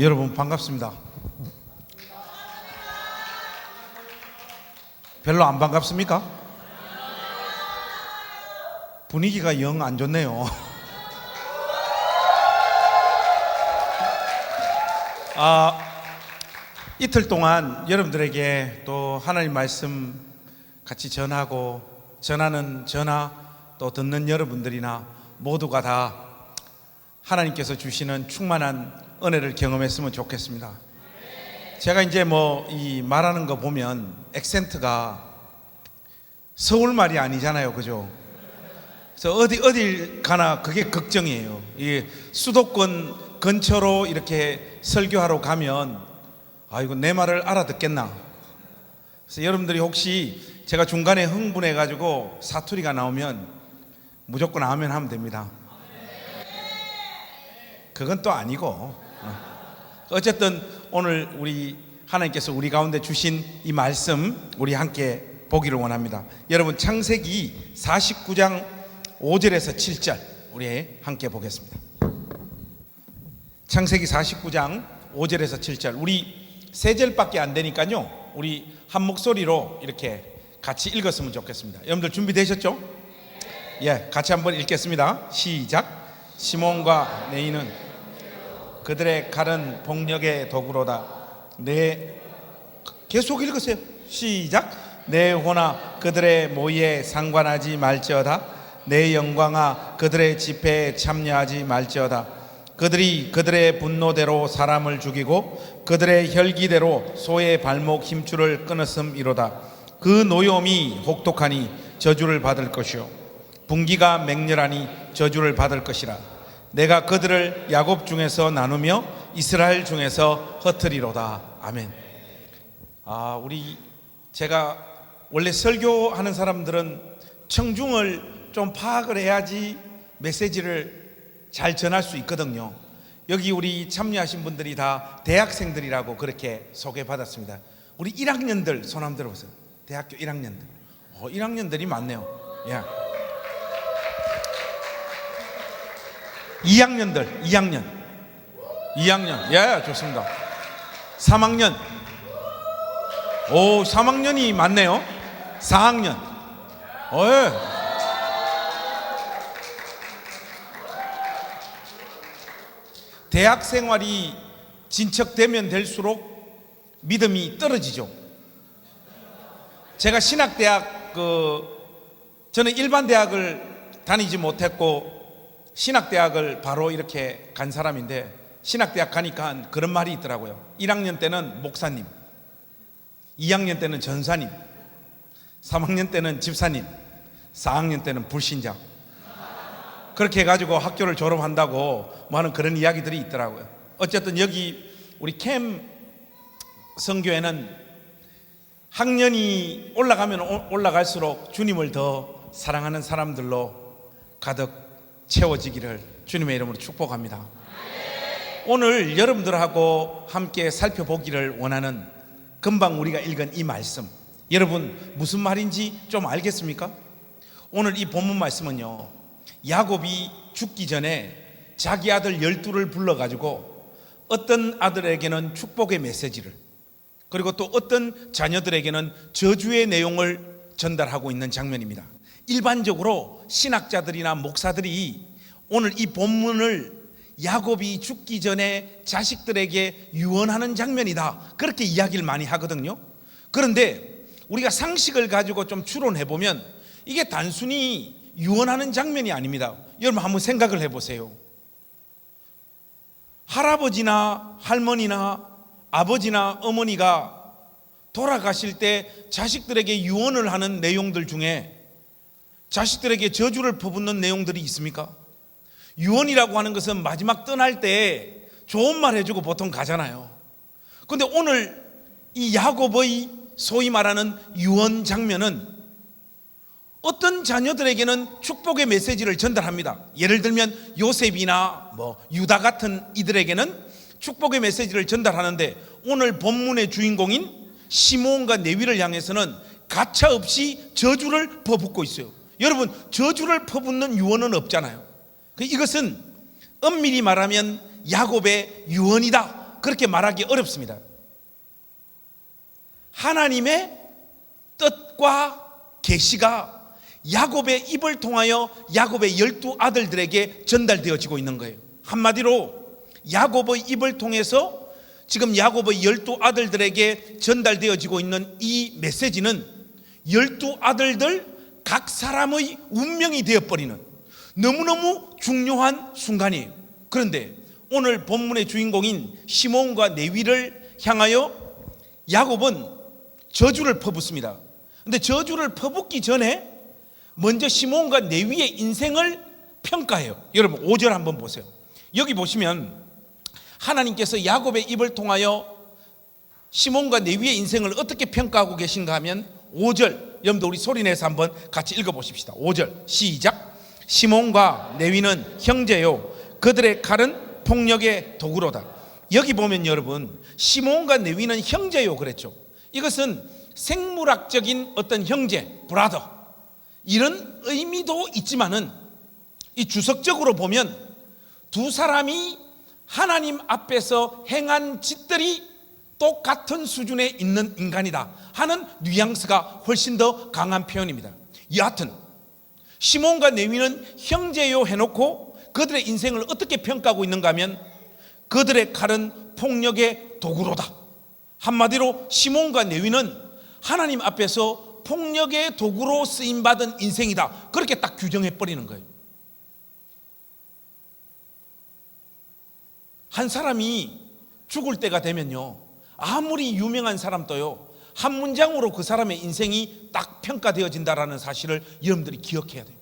여러분 반갑습니다. 별로 안 반갑습니까? 분위기가 영 안 좋네요. 이틀 동안 여러분들에게 또 하나님 말씀 같이 전하고 전하는 전하 또 듣는 여러분들이나 모두가 다 하나님께서 주시는 충만한 은혜를 경험했으면 좋겠습니다. 제가 이제 이 말하는 거 보면 액센트가 서울 말이 아니잖아요, 그죠? 그래서 어딜 가나 그게 걱정이에요. 이 수도권 근처로 이렇게 설교하러 가면 이거 내 말을 알아듣겠나? 그래서 여러분들이 혹시 제가 중간에 흥분해 가지고 사투리가 나오면 무조건 아멘 하면 됩니다. 그건 또 아니고 어쨌든 오늘 우리 하나님께서 우리 가운데 주신 이 말씀 우리 함께 보기를 원합니다. 여러분 창세기 49장 5절에서 7절 우리 함께 보겠습니다. 창세기 49장 5절에서 7절 우리 3절밖에 안 되니까요 우리 한 목소리로 이렇게 같이 읽었으면 좋겠습니다. 여러분들 준비되셨죠? 예, 같이 한번 읽겠습니다. 시작. 시몬과 네이는 그들의 칼은 폭력의 도구로다. 계속 읽으세요. 시작. 내 호나 그들의 모의에 상관하지 말지어다. 내 영광아 그들의 집회에 참여하지 말지어다. 그들이 그들의 분노대로 사람을 죽이고 그들의 혈기대로 소의 발목 힘줄을 끊었음이로다. 그 노여움이 혹독하니 저주를 받을 것이요 분기가 맹렬하니 저주를 받을 것이라. 내가 그들을 야곱 중에서 나누며 이스라엘 중에서 흩으리로다. 아멘. 제가 원래 설교하는 사람들은 청중을 좀 파악을 해야지 메시지를 잘 전할 수 있거든요. 여기 우리 참여하신 분들이 다 대학생들이라고 그렇게 소개받았습니다. 우리 1학년들 손 한번 들어보세요. 대학교 1학년들. 1학년들이 많네요. 예. 2학년. 예, 좋습니다. 3학년. 3학년이 많네요. 4학년. 예. 대학 생활이 진척되면 될수록 믿음이 떨어지죠. 제가 신학대학 저는 일반 대학을 다니지 못했고 신학대학을 바로 이렇게 간 사람인데 신학대학 가니까 그런 말이 있더라고요. 1학년 때는 목사님, 2학년 때는 전사님, 3학년 때는 집사님, 4학년 때는 불신자. 그렇게 해가지고 학교를 졸업한다고 하는 그런 이야기들이 있더라고요. 어쨌든 여기 우리 캠 선교회는 학년이 올라가면 올라갈수록 주님을 더 사랑하는 사람들로 가득 채워지기를 주님의 이름으로 축복합니다. 오늘 여러분들하고 함께 살펴보기를 원하는 금방 우리가 읽은 이 말씀, 여러분 무슨 말인지 좀 알겠습니까? 오늘 이 본문 말씀은요 야곱이 죽기 전에 자기 아들 12를 불러가지고 어떤 아들에게는 축복의 메시지를 그리고 또 어떤 자녀들에게는 저주의 내용을 전달하고 있는 장면입니다. 일반적으로 신학자들이나 목사들이 오늘 이 본문을 야곱이 죽기 전에 자식들에게 유언하는 장면이다 그렇게 이야기를 많이 하거든요. 그런데 우리가 상식을 가지고 좀 추론해 보면 이게 단순히 유언하는 장면이 아닙니다. 여러분 한번 생각을 해보세요. 할아버지나 할머니나 아버지나 어머니가 돌아가실 때 자식들에게 유언을 하는 내용들 중에 자식들에게 저주를 퍼붓는 내용들이 있습니까? 유언이라고 하는 것은 마지막 떠날 때 좋은 말 해주고 보통 가잖아요. 그런데 오늘 이 야곱의 소위 말하는 유언 장면은 어떤 자녀들에게는 축복의 메시지를 전달합니다. 예를 들면 요셉이나 유다 같은 이들에게는 축복의 메시지를 전달하는데 오늘 본문의 주인공인 시몬과 레위를 향해서는 가차없이 저주를 퍼붓고 있어요. 여러분 저주를 퍼붓는 유언은 없잖아요. 이것은 엄밀히 말하면 야곱의 유언이다 그렇게 말하기 어렵습니다. 하나님의 뜻과 계시가 야곱의 입을 통하여 야곱의 12아들들에게 전달되어지고 있는 거예요. 한마디로 야곱의 입을 통해서 지금 야곱의 12아들들에게 전달되어지고 있는 이 메시지는 12아들들 각 사람의 운명이 되어버리는 너무너무 중요한 순간이에요. 그런데 오늘 본문의 주인공인 시몬과 레위를 향하여 야곱은 저주를 퍼붓습니다. 그런데 저주를 퍼붓기 전에 먼저 시몬과 레위의 인생을 평가해요. 여러분 5절 한번 보세요. 여기 보시면 하나님께서 야곱의 입을 통하여 시몬과 레위의 인생을 어떻게 평가하고 계신가 하면 5절, 여러분들 우리 소리내서 한번 같이 읽어보십시다. 5절 시작. 시몬과 레위는 형제요 그들의 칼은 폭력의 도구로다. 여기 보면 여러분 시몬과 레위는 형제요 그랬죠. 이것은 생물학적인 어떤 형제, 브라더 이런 의미도 있지만은 이 주석적으로 보면 두 사람이 하나님 앞에서 행한 짓들이 똑같은 수준에 있는 인간이다 하는 뉘앙스가 훨씬 더 강한 표현입니다. 여하튼 시몬과 레위는 형제요 해놓고 그들의 인생을 어떻게 평가하고 있는가 하면 그들의 칼은 폭력의 도구로다. 한마디로 시몬과 레위는 하나님 앞에서 폭력의 도구로 쓰임받은 인생이다, 그렇게 딱 규정해버리는 거예요. 한 사람이 죽을 때가 되면요 아무리 유명한 사람도요 한 문장으로 그 사람의 인생이 딱 평가되어진다라는 사실을 여러분들이 기억해야 돼요.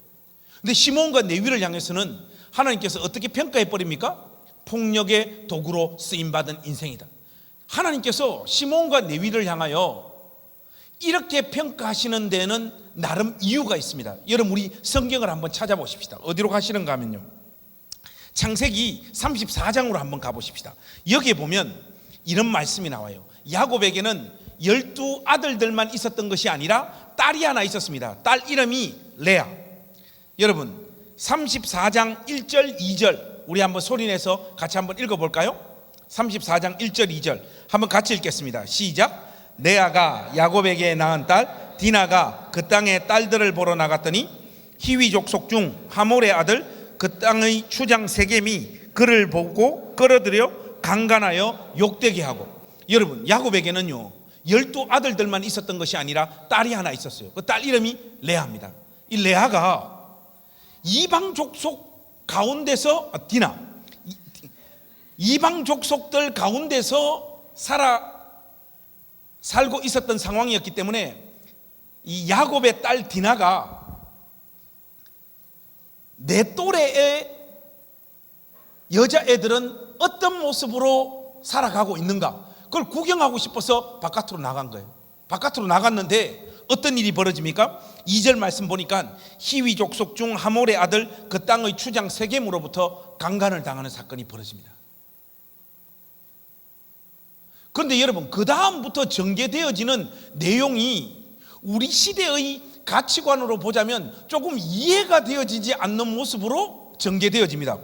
근데 시몬과 레위를 향해서는 하나님께서 어떻게 평가해버립니까? 폭력의 도구로 쓰임받은 인생이다. 하나님께서 시몬과 레위를 향하여 이렇게 평가하시는 데는 나름 이유가 있습니다. 여러분 우리 성경을 한번 찾아보십시다. 어디로 가시는가 하면요 창세기 34장으로 한번 가보십시다. 여기에 보면 이런 말씀이 나와요. 야곱에게는 12아들들만 있었던 것이 아니라 딸이 하나 있었습니다. 딸 이름이 레아. 여러분 34장 1절 2절 우리 한번 소리내서 같이 한번 읽어볼까요? 34장 1절 2절 한번 같이 읽겠습니다. 시작. 레아가 야곱에게 낳은 딸 디나가 그 땅의 딸들을 보러 나갔더니 히위 족속 중 하몰의 아들 그 땅의 추장 세겜이 그를 보고 끌어들여 강간하여 욕되게 하고. 여러분 야곱에게는요 12아들들만 있었던 것이 아니라 딸이 하나 있었어요. 그 딸 이름이 레아입니다. 이 레아가 이방 족속 가운데서 디나 이방 족속들 가운데서 살고 있었던 상황이었기 때문에 이 야곱의 딸 디나가 내 또래의 여자애들은 어떤 모습으로 살아가고 있는가 그걸 구경하고 싶어서 바깥으로 나간 거예요. 바깥으로 나갔는데 어떤 일이 벌어집니까? 2절 말씀 보니까 히위 족속 중 하몰의 아들 그 땅의 추장 세겜으로부터 강간을 당하는 사건이 벌어집니다. 그런데 여러분 그 다음부터 전개되어지는 내용이 우리 시대의 가치관으로 보자면 조금 이해가 되어지지 않는 모습으로 전개되어집니다.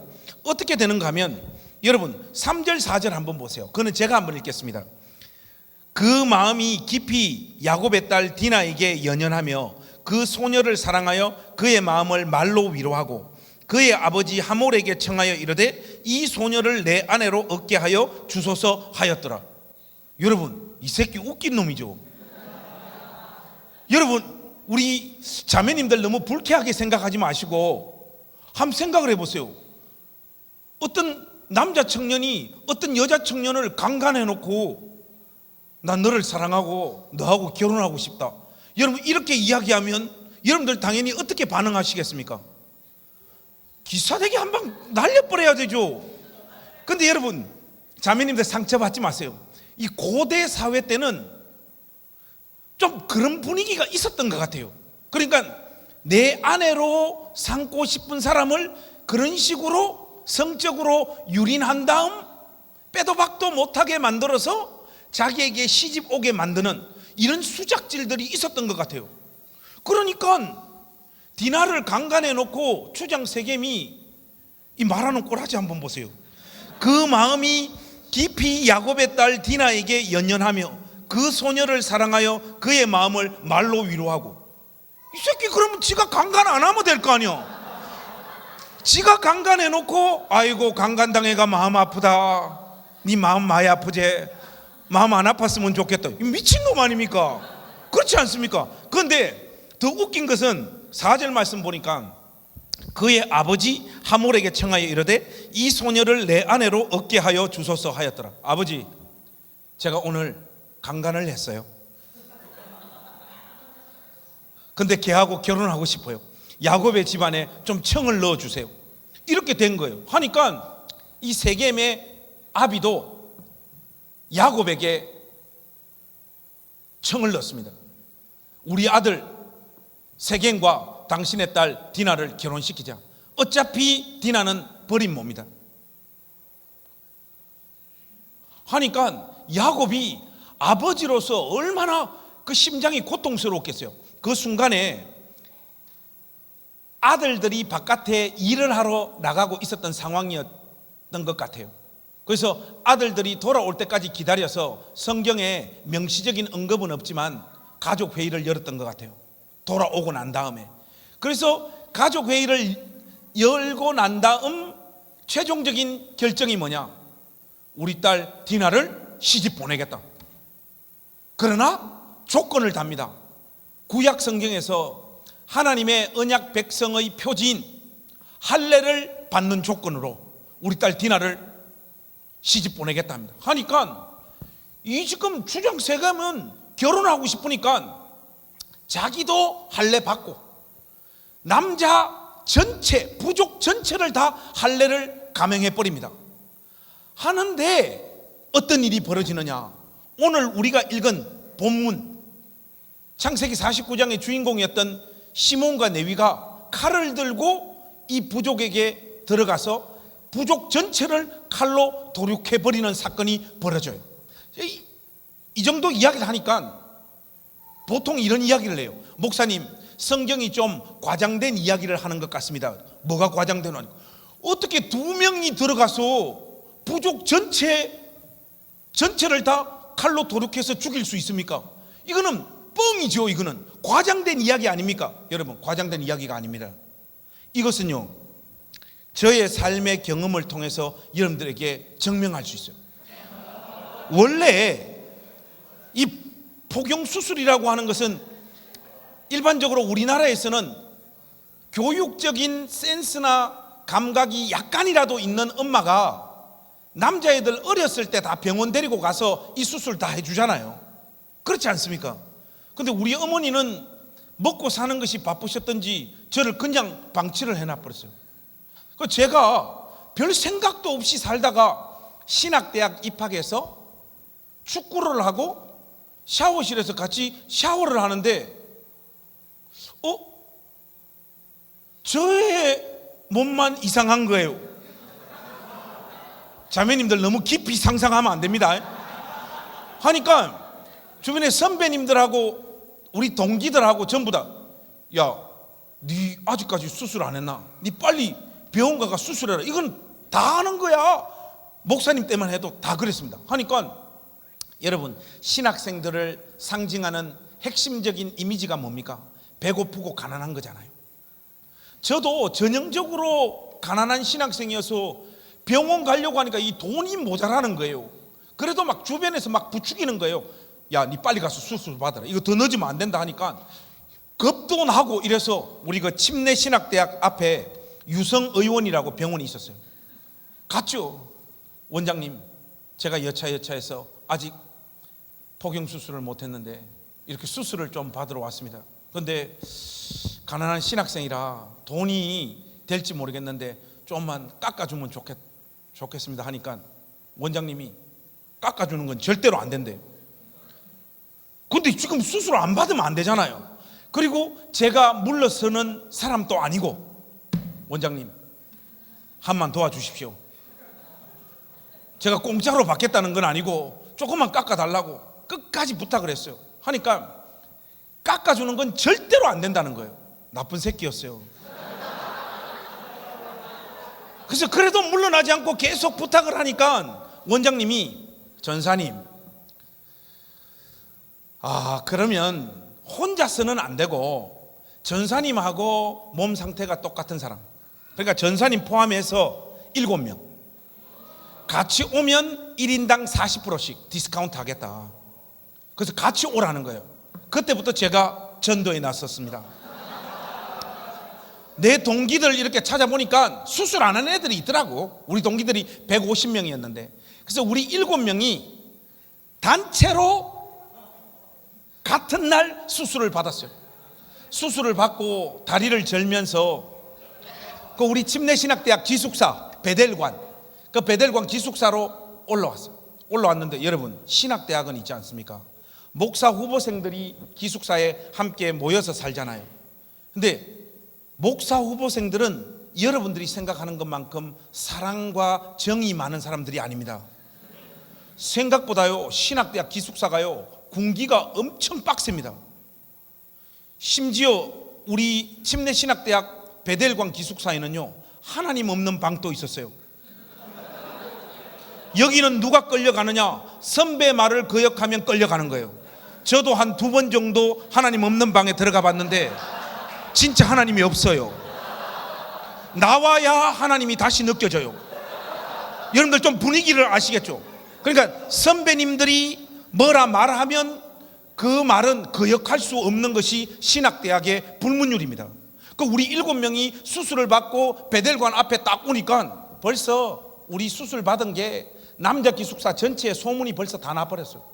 어떻게 되는가 하면 여러분 3절 4절 한번 보세요. 그거는 제가 한번 읽겠습니다. 그 마음이 깊이 야곱의 딸 디나에게 연연하며 그 소녀를 사랑하여 그의 마음을 말로 위로하고 그의 아버지 하몰에게 청하여 이르되 이 소녀를 내 아내로 얻게 하여 주소서 하였더라. 여러분 이 새끼 웃긴 놈이죠. 여러분 우리 자매님들 너무 불쾌하게 생각하지 마시고 한번 생각을 해보세요. 어떤 남자 청년이 어떤 여자 청년을 강간해 놓고 난 너를 사랑하고 너하고 결혼하고 싶다. 여러분 이렇게 이야기하면 여러분들 당연히 어떻게 반응하시겠습니까? 기사대기 한 방 날려버려야 되죠. 근데 여러분 자매님들 상처받지 마세요. 이 고대 사회 때는 좀 그런 분위기가 있었던 것 같아요. 그러니까 내 아내로 삼고 싶은 사람을 그런 식으로 성적으로 유린한 다음 빼도 박도 못하게 만들어서 자기에게 시집 오게 만드는 이런 수작질들이 있었던 것 같아요. 그러니까 디나를 강간해 놓고 추장 세겜이 이 말하는 꼴하지 한번 보세요. 그 마음이 깊이 야곱의 딸 디나에게 연연하며 그 소녀를 사랑하여 그의 마음을 말로 위로하고. 이 새끼 그러면 지가 강간 안 하면 될 거 아니야. 지가 강간해놓고 아이고 강간당해가 마음 아프다, 네 마음 많이 아프지, 마음 안 아팠으면 좋겠다. 미친놈 아닙니까? 그렇지 않습니까? 그런데 더 웃긴 것은 4절 말씀 보니까 그의 아버지 하몰에게 청하여 이르되 이 소녀를 내 아내로 얻게 하여 주소서 하였더라. 아버지, 제가 오늘 강간을 했어요. 근데 걔하고 결혼하고 싶어요. 야곱의 집안에 좀 청을 넣어주세요. 이렇게 된 거예요. 하니까 이 세겜의 아비도 야곱에게 청을 넣습니다. 우리 아들 세겜과 당신의 딸 디나를 결혼시키자. 어차피 디나는 버린 몸이다 하니까 야곱이 아버지로서 얼마나 그 심장이 고통스러웠겠어요. 그 순간에 아들들이 바깥에 일을 하러 나가고 있었던 상황이었던 것 같아요. 그래서 아들들이 돌아올 때까지 기다려서 성경에 명시적인 언급은 없지만 가족 회의를 열었던 것 같아요. 돌아오고 난 다음에. 그래서 가족 회의를 열고 난 다음 최종적인 결정이 뭐냐? 우리 딸 디나를 시집 보내겠다. 그러나 조건을 답니다. 구약 성경에서 하나님의 언약 백성의 표지인 할례를 받는 조건으로 우리 딸 디나를 시집 보내겠다 합니다. 하니까 이 지금 주장 세겜은 결혼하고 싶으니까 자기도 할례 받고 남자 전체, 부족 전체를 다 할례를 감행해 버립니다. 하는데 어떤 일이 벌어지느냐? 오늘 우리가 읽은 본문 창세기 49장의 주인공이었던 시몬과 레위가 칼을 들고 이 부족에게 들어가서 부족 전체를 칼로 도륙해 버리는 사건이 벌어져요. 이 정도 이야기를 하니까 보통 이런 이야기를 해요. 목사님, 성경이 좀 과장된 이야기를 하는 것 같습니다. 뭐가 과장되노? 어떻게 두 명이 들어가서 부족 전체를 다 칼로 도륙해서 죽일 수 있습니까? 이거는 뻥이죠. 이거는 과장된 이야기 아닙니까? 여러분, 과장된 이야기가 아닙니다. 이것은요, 저의 삶의 경험을 통해서 여러분들에게 증명할 수 있어요. 원래 이 포경수술이라고 하는 것은 일반적으로 우리나라에서는 교육적인 센스나 감각이 약간이라도 있는 엄마가 남자애들 어렸을 때 다 병원 데리고 가서 이 수술 다 해주잖아요. 그렇지 않습니까? 근데 우리 어머니는 먹고 사는 것이 바쁘셨던지 저를 그냥 방치를 해놔버렸어요. 제가 별 생각도 없이 살다가 신학대학 입학해서 축구를 하고 샤워실에서 같이 샤워를 하는데 저의 몸만 이상한 거예요. 자매님들 너무 깊이 상상하면 안 됩니다. 하니까 주변에 선배님들하고 우리 동기들하고 전부 다, 야, 네 아직까지 수술 안 했나? 네 빨리 병원 가가 수술해라. 이건 다 하는 거야. 목사님 때만 해도 다 그랬습니다. 하니까 여러분, 신학생들을 상징하는 핵심적인 이미지가 뭡니까? 배고프고 가난한 거잖아요. 저도 전형적으로 가난한 신학생이어서 병원 가려고 하니까 이 돈이 모자라는 거예요. 그래도 막 주변에서 막 부추기는 거예요. 야, 니 빨리 가서 수술 받아라. 이거 더 늦으면 안 된다 하니까 급돈하고 이래서 우리 그 침례 신학대학 앞에 유성의원이라고 병원이 있었어요. 갔죠. 원장님, 제가 여차여차해서 아직 포경수술을 못했는데 이렇게 수술을 좀 받으러 왔습니다. 그런데 가난한 신학생이라 돈이 될지 모르겠는데 좀만 깎아주면 좋겠습니다 하니까 원장님이 깎아주는 건 절대로 안 된대요. 근데 지금 수술 안 받으면 안 되잖아요. 그리고 제가 물러서는 사람도 아니고, 원장님 한번 도와주십시오. 제가 공짜로 받겠다는 건 아니고 조금만 깎아달라고 끝까지 부탁을 했어요. 하니까 깎아주는 건 절대로 안 된다는 거예요. 나쁜 새끼였어요. 그래서 그래도 물러나지 않고 계속 부탁을 하니까 원장님이 전사님, 그러면 혼자서는 안 되고 전사님하고 몸 상태가 똑같은 사람, 그러니까 전사님 포함해서 7명 같이 오면 1인당 40%씩 디스카운트 하겠다. 그래서 같이 오라는 거예요. 그때부터 제가 전도에 나섰습니다. 내 동기들 이렇게 찾아보니까 수술 안 하는 애들이 있더라고. 우리 동기들이 150명이었는데, 그래서 우리 7명이 단체로 같은 날 수술을 받았어요. 수술을 받고 다리를 절면서 그 우리 침례신학대학 기숙사 베델관, 그 베델관 기숙사로 올라왔는데, 여러분 신학대학은 있지 않습니까? 목사 후보생들이 기숙사에 함께 모여서 살잖아요. 근데 목사 후보생들은 여러분들이 생각하는 것만큼 사랑과 정이 많은 사람들이 아닙니다. 생각보다요, 신학대학 기숙사가요, 군기가 엄청 빡셉니다. 심지어 우리 침례신학대학 베델관 기숙사에는요, 하나님 없는 방도 있었어요. 여기는 누가 끌려가느냐? 선배 말을 거역하면 끌려가는 거예요. 저도 한 2번 정도 하나님 없는 방에 들어가 봤는데 진짜 하나님이 없어요. 나와야 하나님이 다시 느껴져요. 여러분들 좀 분위기를 아시겠죠? 그러니까 선배님들이 뭐라 말하면 그 말은 거역할 수 없는 것이 신학대학의 불문율입니다. 그 우리 7명이 수술을 받고 베델관 앞에 딱 오니까 벌써 우리 수술 받은 게 남자 기숙사 전체에 소문이 벌써 다 나버렸어요.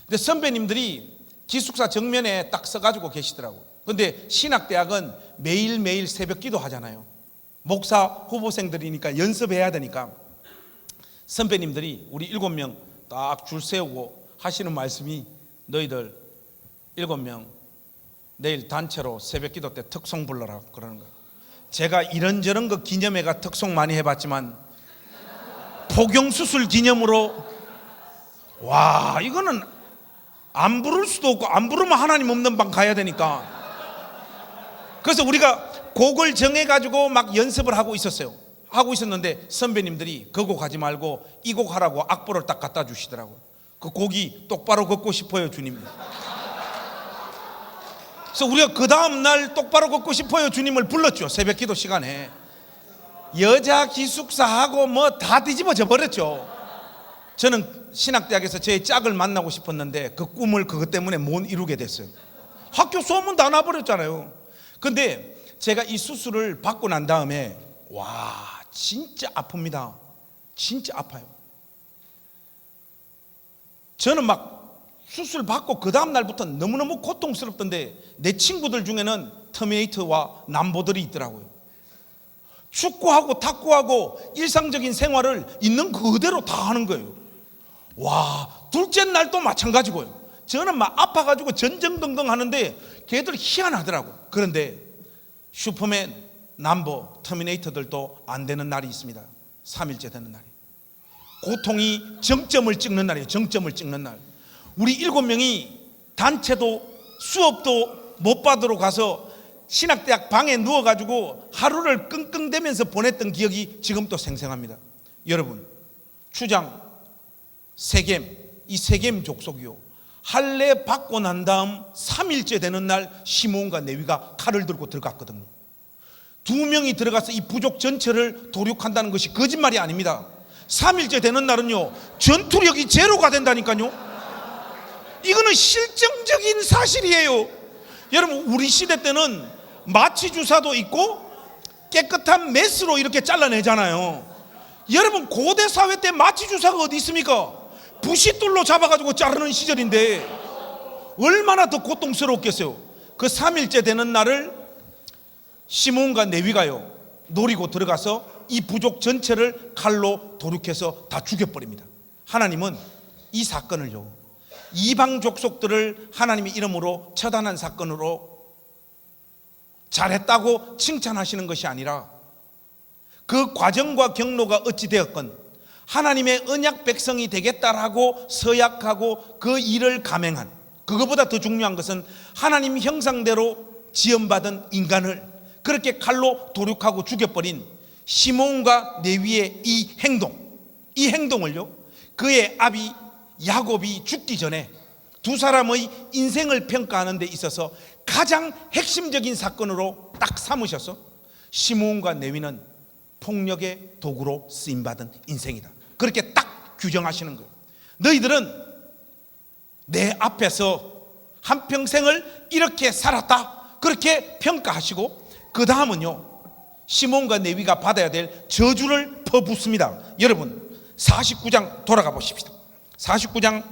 근데 선배님들이 기숙사 정면에 딱 서가지고 계시더라고. 근데 신학대학은 매일매일 새벽 기도 하잖아요. 목사 후보생들이니까 연습해야 되니까 선배님들이 우리 7명 딱 줄 세우고 하시는 말씀이, 너희들 7명 내일 단체로 새벽 기도 때 특송 불러라 그러는 거예요. 제가 이런저런 거 기념회가 특송 많이 해봤지만 포경수술 기념으로, 와, 이거는 안 부를 수도 없고, 안 부르면 하나님 없는 방 가야 되니까. 그래서 우리가 곡을 정해가지고 막 연습을 하고 있었는데 선배님들이 그 곡 하지 말고 이 곡 하라고 악보를 딱 갖다 주시더라고요. 그 곡이 똑바로 걷고 싶어요 주님. 그래서 우리가 그 다음날 똑바로 걷고 싶어요 주님을 불렀죠. 새벽 기도 시간에. 여자 기숙사하고 뭐 다 뒤집어져 버렸죠. 저는 신학대학에서 제 짝을 만나고 싶었는데 그 꿈을 그것 때문에 못 이루게 됐어요. 학교 소문 다 나버렸잖아요. 근데 제가 이 수술을 받고 난 다음에, 와, 진짜 아픕니다. 진짜 아파요. 저는 막 수술 받고 그 다음 날부터 너무너무 고통스럽던데 내 친구들 중에는 터미네이터와 남보들이 있더라고요. 축구하고 탁구하고 일상적인 생활을 있는 그대로 다 하는 거예요. 와, 둘째 날도 마찬가지고요. 저는 막 아파가지고 전전긍긍 하는데 걔들 희한하더라고요. 그런데 슈퍼맨, 남보, 터미네이터들도 안 되는 날이 있습니다. 3일째 되는 날이. 고통이 정점을 찍는 날이에요. 정점을 찍는 날. 우리 7명이 단체도 수업도 못 받으러 가서 신학대학 방에 누워가지고 하루를 끙끙대면서 보냈던 기억이 지금도 생생합니다. 여러분, 추장, 세겜, 이 세겜 족속이요, 할례 받고 난 다음 3일째 되는 날 시므온과 레위가 칼을 들고 들어갔거든요. 2명이 들어가서 이 부족 전체를 도륙한다는 것이 거짓말이 아닙니다. 3일째 되는 날은요, 전투력이 제로가 된다니까요. 이거는 실증적인 사실이에요. 여러분, 우리 시대 때는 마취 주사도 있고 깨끗한 메스로 이렇게 잘라내잖아요. 여러분, 고대 사회 때 마취 주사가 어디 있습니까? 부싯돌로 잡아가지고 자르는 시절인데 얼마나 더 고통스러웠겠어요. 그 3일째 되는 날을 시므온과 레위가요 노리고 들어가서 이 부족 전체를 칼로 도륙해서 다 죽여버립니다. 하나님은 이 사건을요, 이방 족속들을 하나님의 이름으로 처단한 사건으로 잘했다고 칭찬하시는 것이 아니라 그 과정과 경로가 어찌 되었건 하나님의 언약 백성이 되겠다라고 서약하고 그 일을 감행한, 그거보다 더 중요한 것은 하나님 형상대로 지음받은 인간을 그렇게 칼로 도륙하고 죽여버린 시므온과 레위의 이 행동을요, 그의 아비 야곱이 죽기 전에 두 사람의 인생을 평가하는 데 있어서 가장 핵심적인 사건으로 딱 삼으셔서 시므온과 레위는 폭력의 도구로 쓰임받은 인생이다, 그렇게 딱 규정하시는 거예요. 너희들은 내 앞에서 한평생을 이렇게 살았다, 그렇게 평가하시고 그 다음은요, 시므온과 레위가 받아야 될 저주를 퍼붓습니다. 여러분 49장 돌아가 보십시다. 49장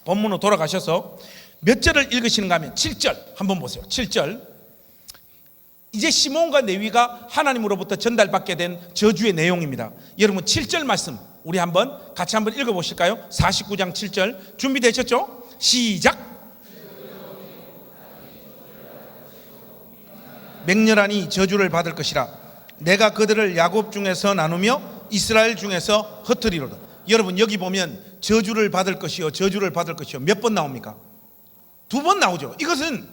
본문으로 돌아가셔서 몇 절을 읽으시는가 하면 7절 한번 보세요. 7절, 이제 시므온과 레위가 하나님으로부터 전달받게 된 저주의 내용입니다. 여러분 7절 말씀 우리 같이 한번 읽어보실까요? 49장 7절 준비되셨죠? 시작. 맹렬하니 저주를 받을 것이라. 내가 그들을 야곱 중에서 나누며 이스라엘 중에서 흩으리로다. 여러분 여기 보면 저주를 받을 것이요, 저주를 받을 것이요 몇 번 나옵니까? 2번 나오죠. 이것은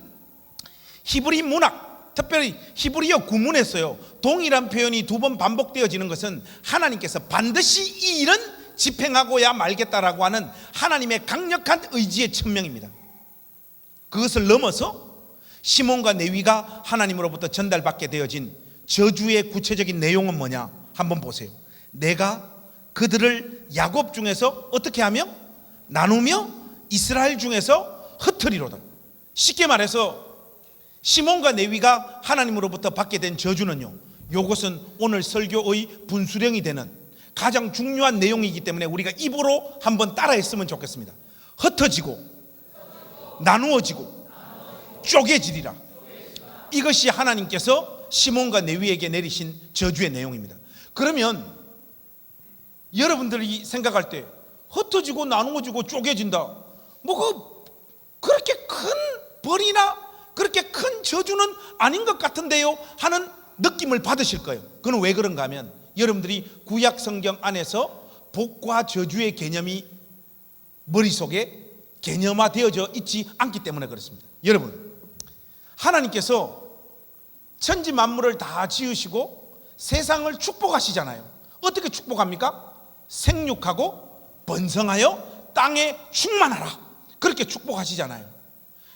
히브리 문학, 특별히 히브리어 구문에서요, 동일한 표현이 2번 반복되어지는 것은 하나님께서 반드시 이 일은 집행하고야 말겠다라고 하는 하나님의 강력한 의지의 천명입니다. 그것을 넘어서 시몬과 레위가 하나님으로부터 전달받게 되어진 저주의 구체적인 내용은 뭐냐 한번 보세요. 내가 그들을 야곱 중에서 어떻게 하며 나누며 이스라엘 중에서 흩으리로다. 쉽게 말해서 시몬과 레위가 하나님으로부터 받게 된 저주는요, 이것은 오늘 설교의 분수령이 되는 가장 중요한 내용이기 때문에 우리가 입으로 한번 따라했으면 좋겠습니다. 흩어지고 나누어지고 쪼개지리라. 이것이 하나님께서 시몬과 레위에게 내리신 저주의 내용입니다. 그러면 여러분들이 생각할 때 흩어지고 나누어지고 쪼개진다, 그렇게 큰 벌이나 그렇게 큰 저주는 아닌 것 같은데요 하는 느낌을 받으실 거예요. 그건 왜 그런가 하면 여러분들이 구약 성경 안에서 복과 저주의 개념이 머릿속에 개념화되어져 있지 않기 때문에 그렇습니다. 여러분, 하나님께서 천지 만물을 다 지으시고 세상을 축복하시잖아요. 어떻게 축복합니까? 생육하고 번성하여 땅에 충만하라, 그렇게 축복하시잖아요.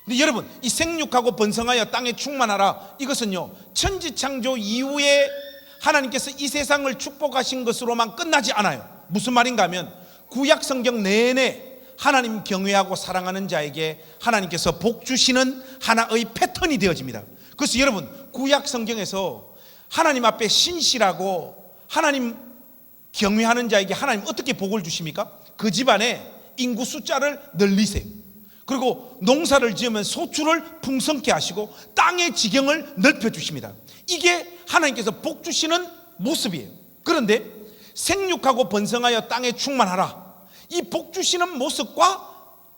근데 여러분, 이 생육하고 번성하여 땅에 충만하라, 이것은요 천지창조 이후에 하나님께서 이 세상을 축복하신 것으로만 끝나지 않아요. 무슨 말인가 하면 구약 성경 내내 하나님 경외하고 사랑하는 자에게 하나님께서 복 주시는 하나의 패턴이 되어집니다. 그래서 여러분, 구약 성경에서 하나님 앞에 신실하고 하나님 경외하는 자에게 하나님 어떻게 복을 주십니까? 그 집안에 인구 숫자를 늘리세요. 그리고 농사를 지으면 소출을 풍성케 하시고 땅의 지경을 넓혀 주십니다. 이게 하나님께서 복 주시는 모습이에요. 그런데 생육하고 번성하여 땅에 충만하라, 이 복 주시는 모습과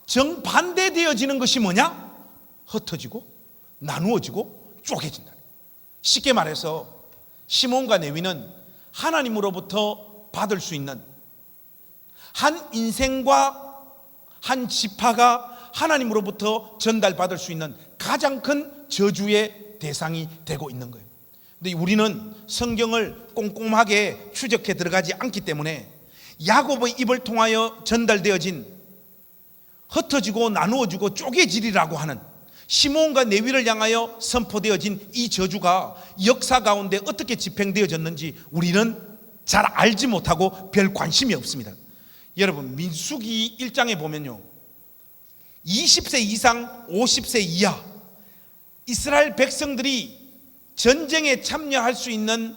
정반대되어지는 것이 뭐냐? 흩어지고 나누어지고 쪼개진다. 쉽게 말해서 시몬과 레위는 하나님으로부터 받을 수 있는 한 인생과 한 지파가 하나님으로부터 전달받을 수 있는 가장 큰 저주의 대상이 되고 있는 거예요. 근데 우리는 성경을 꼼꼼하게 추적해 들어가지 않기 때문에 야곱의 입을 통하여 전달되어진 흩어지고 나누어지고 쪼개지리라고 하는 시몬과 레위를 향하여 선포되어진 이 저주가 역사 가운데 어떻게 집행되어졌는지 우리는 잘 알지 못하고 별 관심이 없습니다. 여러분, 민수기 1장에 보면요, 20세 이상 50세 이하 이스라엘 백성들이 전쟁에 참여할 수 있는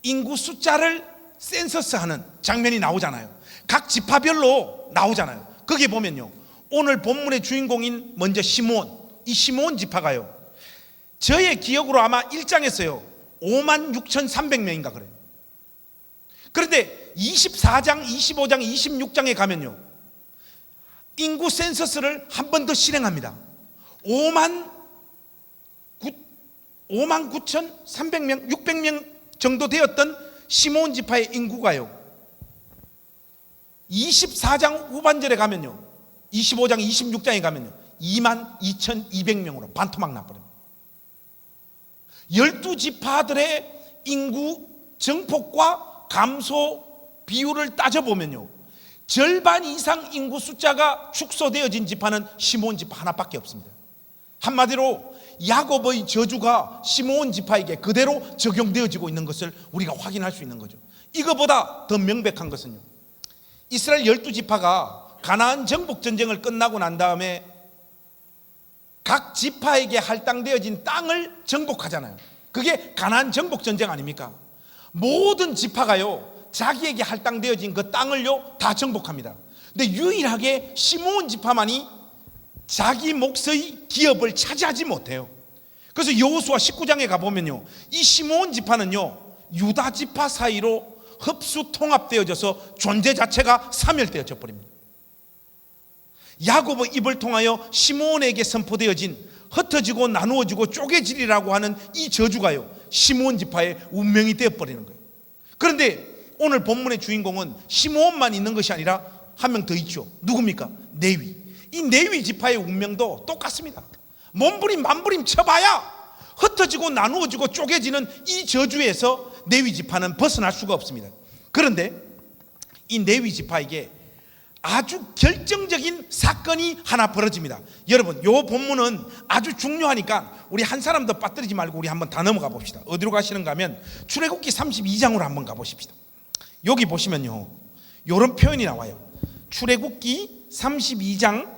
인구 숫자를 센서스하는 장면이 나오잖아요. 각 지파별로 나오잖아요. 거기에 보면요, 오늘 본문의 주인공인 먼저 시므온, 이 시므온 지파가요, 저의 기억으로 아마 1장에서요 56,300명인가 그래요. 그런데 24장, 25장, 26장에 가면요, 인구 센서스를 한 번 더 실행합니다. 59,300명, 600명 정도 되었던 시므온 지파의 인구가요, 24장 후반절에 가면요, 25장, 26장에 가면요 22,200명으로 반토막 나버립니다. 12지파들의 인구 정폭과 감소 비율을 따져보면요, 절반 이상 인구 숫자가 축소되어진 지파는 시므온 지파 하나밖에 없습니다. 한마디로 야곱의 저주가 시므온 지파에게 그대로 적용되어지고 있는 것을 우리가 확인할 수 있는 거죠. 이거보다 더 명백한 것은요, 이스라엘 12지파가 가나안 정복 전쟁을 끝나고 난 다음에 각 지파에게 할당되어진 땅을 정복하잖아요. 그게 가나안 정복 전쟁 아닙니까? 모든 지파가요, 자기에게 할당되어진 그 땅을요 다 정복합니다. 근데 유일하게 시므온 지파만이 자기 몫의 기업을 차지하지 못해요. 그래서 여호수아 19장에 가보면요, 이 시므온 지파는요 유다 지파 사이로 흡수 통합되어져서 존재 자체가 사멸되어져 버립니다. 야곱의 입을 통하여 시므온에게 선포되어진 흩어지고 나누어지고 쪼개지리라고 하는 이 저주가요 시므온 지파의 운명이 되어버리는 거예요. 그런데 오늘 본문의 주인공은 시므온만 있는 것이 아니라 한 명 더 있죠. 누굽니까? 레위. 이 레위 지파의 운명도 똑같습니다. 몸부림 만부림 쳐봐야 흩어지고 나누어지고 쪼개지는 이 저주에서 레위 지파는 벗어날 수가 없습니다. 그런데 이 레위 지파에게 아주 결정적인 사건이 하나 벌어집니다. 여러분, 이 본문은 아주 중요하니까 우리 한 사람 더 빠뜨리지 말고 우리 한번 다 넘어가 봅시다. 어디로 가시는가 하면 출애굽기 32장으로 한번 가보십시다. 여기 보시면요, 이런 표현이 나와요. 출애굽기 32장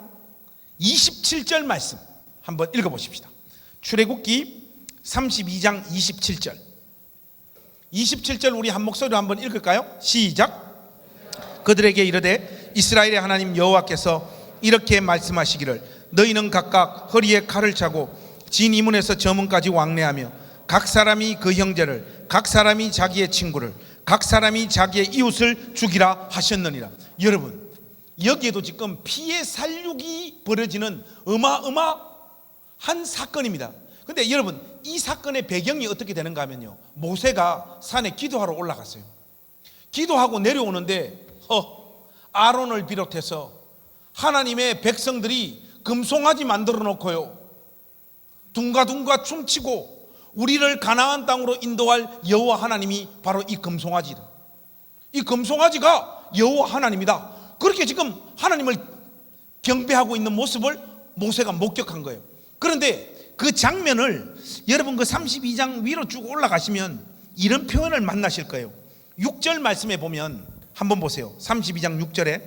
27절 말씀 한번 읽어보십시다. 출애굽기 32장 27절. 27절 우리 한 목소리로 한번 읽을까요? 시작. 그들에게 이르되 이스라엘의 하나님 여호와께서 이렇게 말씀하시기를 너희는 각각 허리에 칼을 차고 진 이문에서 저 문까지 왕래하며 각 사람이 그 형제를, 각 사람이 자기의 친구를, 각 사람이 자기의 이웃을 죽이라 하셨느니라. 여러분, 여기에도 지금 피해 살육이 벌어지는 어마어마한 사건입니다. 근데 여러분, 이 사건의 배경이 어떻게 되는가 하면요, 모세가 산에 기도하러 올라갔어요. 기도하고 내려오는데 아론을 비롯해서 하나님의 백성들이 금송아지 만들어 놓고요, 둥가둥가 춤추고 우리를 가나안 땅으로 인도할 여호와 하나님이 바로 이 금송아지다. 이 금송아지가 여호와 하나님이다. 그렇게 지금 하나님을 경배하고 있는 모습을 모세가 목격한 거예요. 그런데 그 장면을 여러분 그 32장 위로 쭉 올라가시면 이런 표현을 만나실 거예요. 6절 말씀에 보면 한번 보세요. 32장 6절에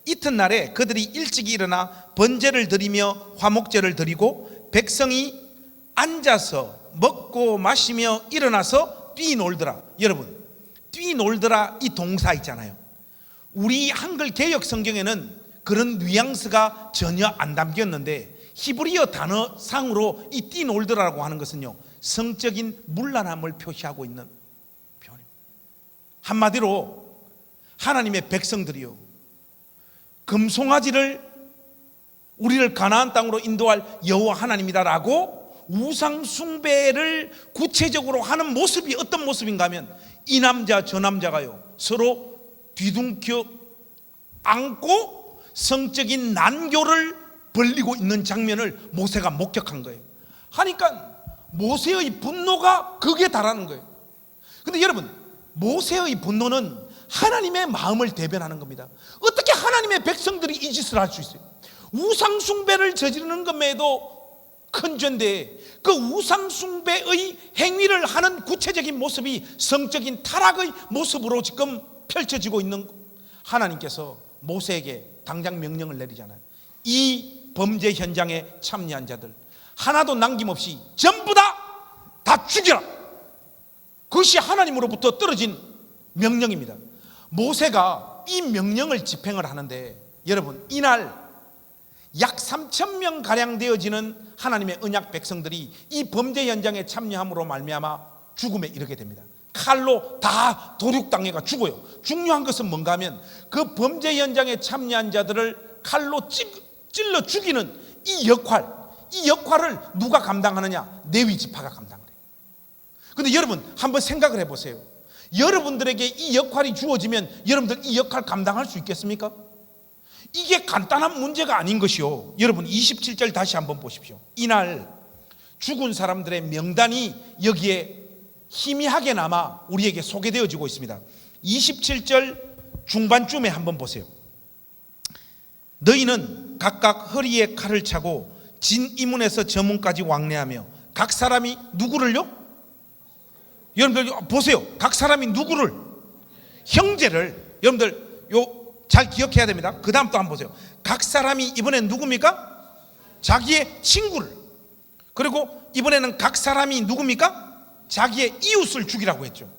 이튿날에 그들이 일찍이 일어나 번제를 드리며 화목제를 드리고 백성이 앉아서 먹고 마시며 일어나서 뛰놀더라. 여러분, 뛰놀더라 이 동사 있잖아요. 우리 한글 개역 성경에는 그런 뉘앙스가 전혀 안 담겼는데 히브리어 단어상으로 이 뛰놀더라라고 하는 것은요, 성적인 문란함을 표시하고 있는 표현입니다. 한마디로 하나님의 백성들이요, 금송아지를 우리를 가나안 땅으로 인도할 여호와 하나님이다라고 우상 숭배를 구체적으로 하는 모습이 어떤 모습인가 하면 이 남자 저 남자가요 서로 뒤둥켜 안고 성적인 난교를 벌리고 있는 장면을 모세가 목격한 거예요. 하니까 모세의 분노가 극에 달하는 거예요. 근데 여러분, 모세의 분노는 하나님의 마음을 대변하는 겁니다. 어떻게 하나님의 백성들이 이 짓을 할 수 있어요? 우상 숭배를 저지르는 것에도 큰 죄인데 그 우상 숭배의 행위를 하는 구체적인 모습이 성적인 타락의 모습으로 지금 펼쳐지고 있는, 하나님께서 모세에게 당장 명령을 내리잖아요. 이 범죄 현장에 참여한 자들 하나도 남김없이 전부 다 죽여라. 그것이 하나님으로부터 떨어진 명령입니다. 모세가 이 명령을 집행을 하는데 여러분, 이날 약 3,000명 가량 되어지는 하나님의 언약 백성들이 이 범죄 현장에 참여함으로 말미암아 죽음에 이르게 됩니다. 칼로 다 도륙당해가 죽어요. 중요한 것은 뭔가 하면 그 범죄 현장에 참여한 자들을 칼로 찔러 죽이는 이 역할을 누가 감당하느냐? 레위 지파가 감당해요. 그런데 여러분 한번 생각을 해보세요. 여러분들에게 이 역할이 주어지면 여러분들 이 역할 감당할 수 있겠습니까? 이게 간단한 문제가 아닌 것이요. 여러분 27절 다시 한번 보십시오. 이날 죽은 사람들의 명단이 여기에 희미하게나마 우리에게 소개되어지고 있습니다. 27절 중반쯤에 한번 보세요. 너희는 각각 허리에 칼을 차고 진 이문에서 저 문까지 왕래하며 각 사람이 누구를요? 여러분들 보세요. 각 사람이 누구를? 형제를. 여러분들 잘 기억해야 됩니다. 그 다음 또 한번 보세요. 각 사람이 이번엔 누굽니까? 자기의 친구를. 그리고 이번에는 각 사람이 누굽니까? 자기의 이웃을 죽이라고 했죠.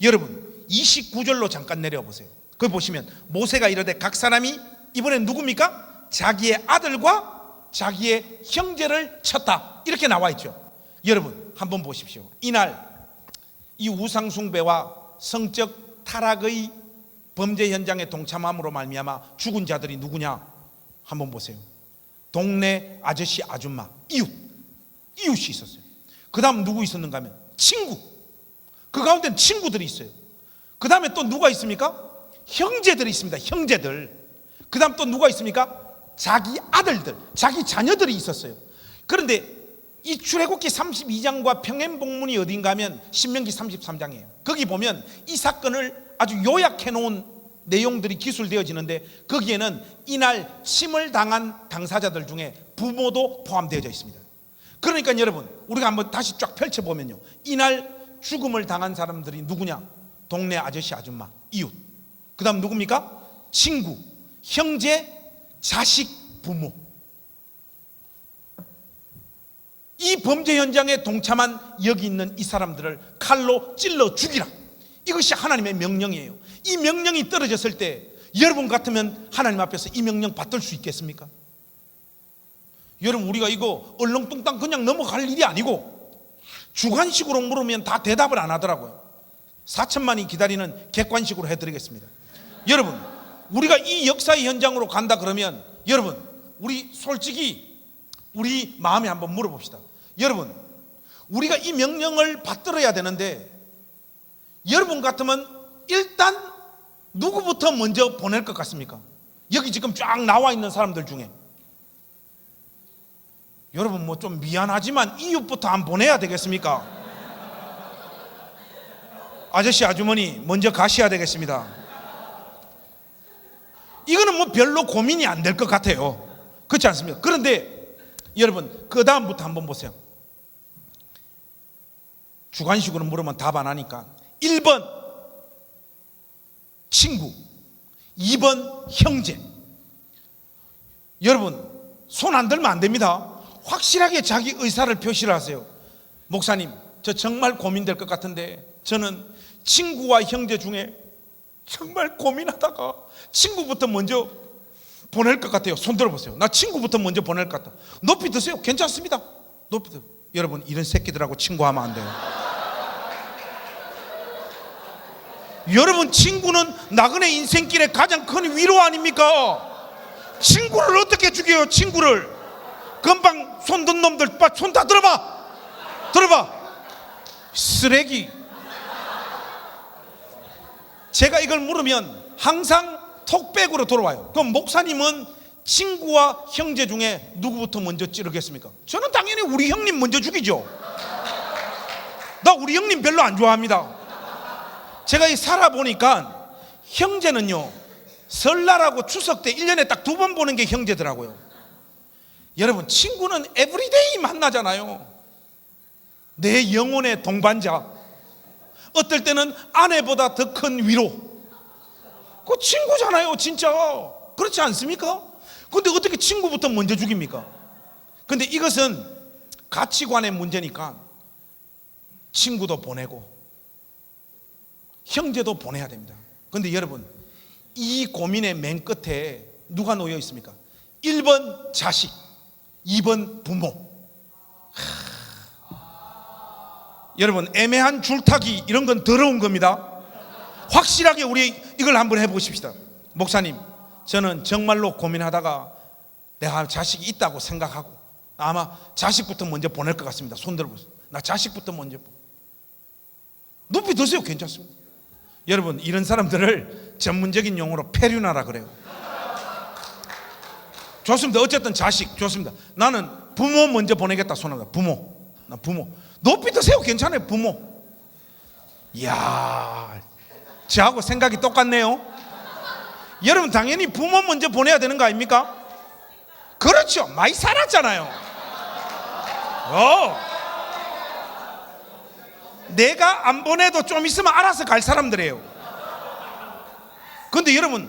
여러분 29절로 잠깐 내려보세요. 거기 보시면 모세가 이르되 각 사람이 이번엔 누굽니까? 자기의 아들과 자기의 형제를 쳤다, 이렇게 나와 있죠. 여러분 한번 보십시오. 이날 이 우상숭배와 성적 타락의 범죄 현장에 동참함으로 말미암아 죽은 자들이 누구냐 한번 보세요. 동네 아저씨, 아줌마, 이웃이 있었어요. 그 다음 누구 있었는가 하면 친구. 그 가운데는 친구들이 있어요. 그 다음에 또 누가 있습니까? 형제들이 있습니다. 형제들. 그 다음 또 누가 있습니까? 자기 아들들, 자기 자녀들이 있었어요. 그런데 이 출애굽기 32장과 평행복문이 어딘가 하면 신명기 33장이에요. 거기 보면 이 사건을 아주 요약해 놓은 내용들이 기술되어지는데 거기에는 이날 침을 당한 당사자들 중에 부모도 포함되어져 있습니다. 그러니까 여러분 우리가 한번 다시 쫙 펼쳐보면요, 이날 죽음을 당한 사람들이 누구냐? 동네 아저씨, 아줌마, 이웃. 그 다음 누굽니까? 친구, 형제, 자식, 부모. 이 범죄 현장에 동참한 여기 있는 이 사람들을 칼로 찔러 죽이라. 이것이 하나님의 명령이에요. 이 명령이 떨어졌을 때 여러분 같으면 하나님 앞에서 이 명령 받들 수 있겠습니까? 여러분 우리가 이거 얼렁뚱땅 그냥 넘어갈 일이 아니고 주관식으로 물으면 다 대답을 안 하더라고요. 4천만이 기다리는 객관식으로 해드리겠습니다. 여러분 우리가 이 역사의 현장으로 간다 그러면 여러분 우리 솔직히 우리 마음에 한번 물어봅시다. 여러분 우리가 이 명령을 받들어야 되는데 여러분 같으면 일단 누구부터 먼저 보낼 것 같습니까? 여기 지금 쫙 나와 있는 사람들 중에 여러분 뭐 좀 미안하지만 이웃부터 안 보내야 되겠습니까? 아저씨, 아주머니 먼저 가셔야 되겠습니다. 이거는 뭐 별로 고민이 안 될 것 같아요. 그렇지 않습니까? 그런데 여러분 그 다음부터 한번 보세요. 주관식으로 물으면 답 안 하니까 1번 친구, 2번 형제. 여러분 손 안 들면 안 됩니다. 확실하게 자기 의사를 표시를 하세요. 목사님 저 정말 고민될 것 같은데 저는 친구와 형제 중에 정말 고민하다가 친구부터 먼저 보낼 것 같아요. 손 들어보세요. 나 친구부터 먼저 보낼 것 같다. 높이 드세요. 괜찮습니다. 높이 드세요. 여러분 이런 새끼들하고 친구하면 안 돼요. 여러분 친구는 나그네 인생길의 가장 큰 위로 아닙니까? 친구를 어떻게 죽여요? 친구를. 금방 손든 놈들 손 다 들어봐. 쓰레기. 제가 이걸 물으면 항상 톡백으로 돌아와요. 그럼 목사님은 친구와 형제 중에 누구부터 먼저 찌르겠습니까? 저는 당연히 우리 형님 먼저 죽이죠. 나 우리 형님 별로 안 좋아합니다. 제가 이 살아보니까 형제는요 설날하고 추석 때 1년에 딱 2번 보는 게 형제더라고요. 여러분 친구는 에브리데이 만나잖아요. 내 영혼의 동반자. 어떨 때는 아내보다 더 큰 위로. 그 친구잖아요 진짜. 그렇지 않습니까? 근데 어떻게 친구부터 먼저 죽입니까? 근데 이것은 가치관의 문제니까 친구도 보내고 형제도 보내야 됩니다. 그런데 여러분 이 고민의 맨 끝에 누가 놓여 있습니까? 1번 자식, 2번 부모. 여러분 애매한 줄타기 이런 건 더러운 겁니다. 확실하게 우리 이걸 한번 해보십시다. 목사님 저는 정말로 고민하다가 내가 자식이 있다고 생각하고 아마 자식부터 먼저 보낼 것 같습니다. 손 들어보세요. 나 자식부터 먼저. 높이 드세요. 괜찮습니다. 여러분 이런 사람들을 전문적인 용어로 페류나라 그래요. 좋습니다. 어쨌든 자식 좋습니다. 나는 부모 먼저 보내겠다. 손합니다. 부모. 나 부모. 높이 드세요. 괜찮아요. 부모. 이야, 저하고 생각이 똑같네요. 여러분 당연히 부모 먼저 보내야 되는 거 아닙니까? 그렇죠. 많이 살았잖아요. 내가 안 보내도 좀 있으면 알아서 갈 사람들이에요. 근데 여러분,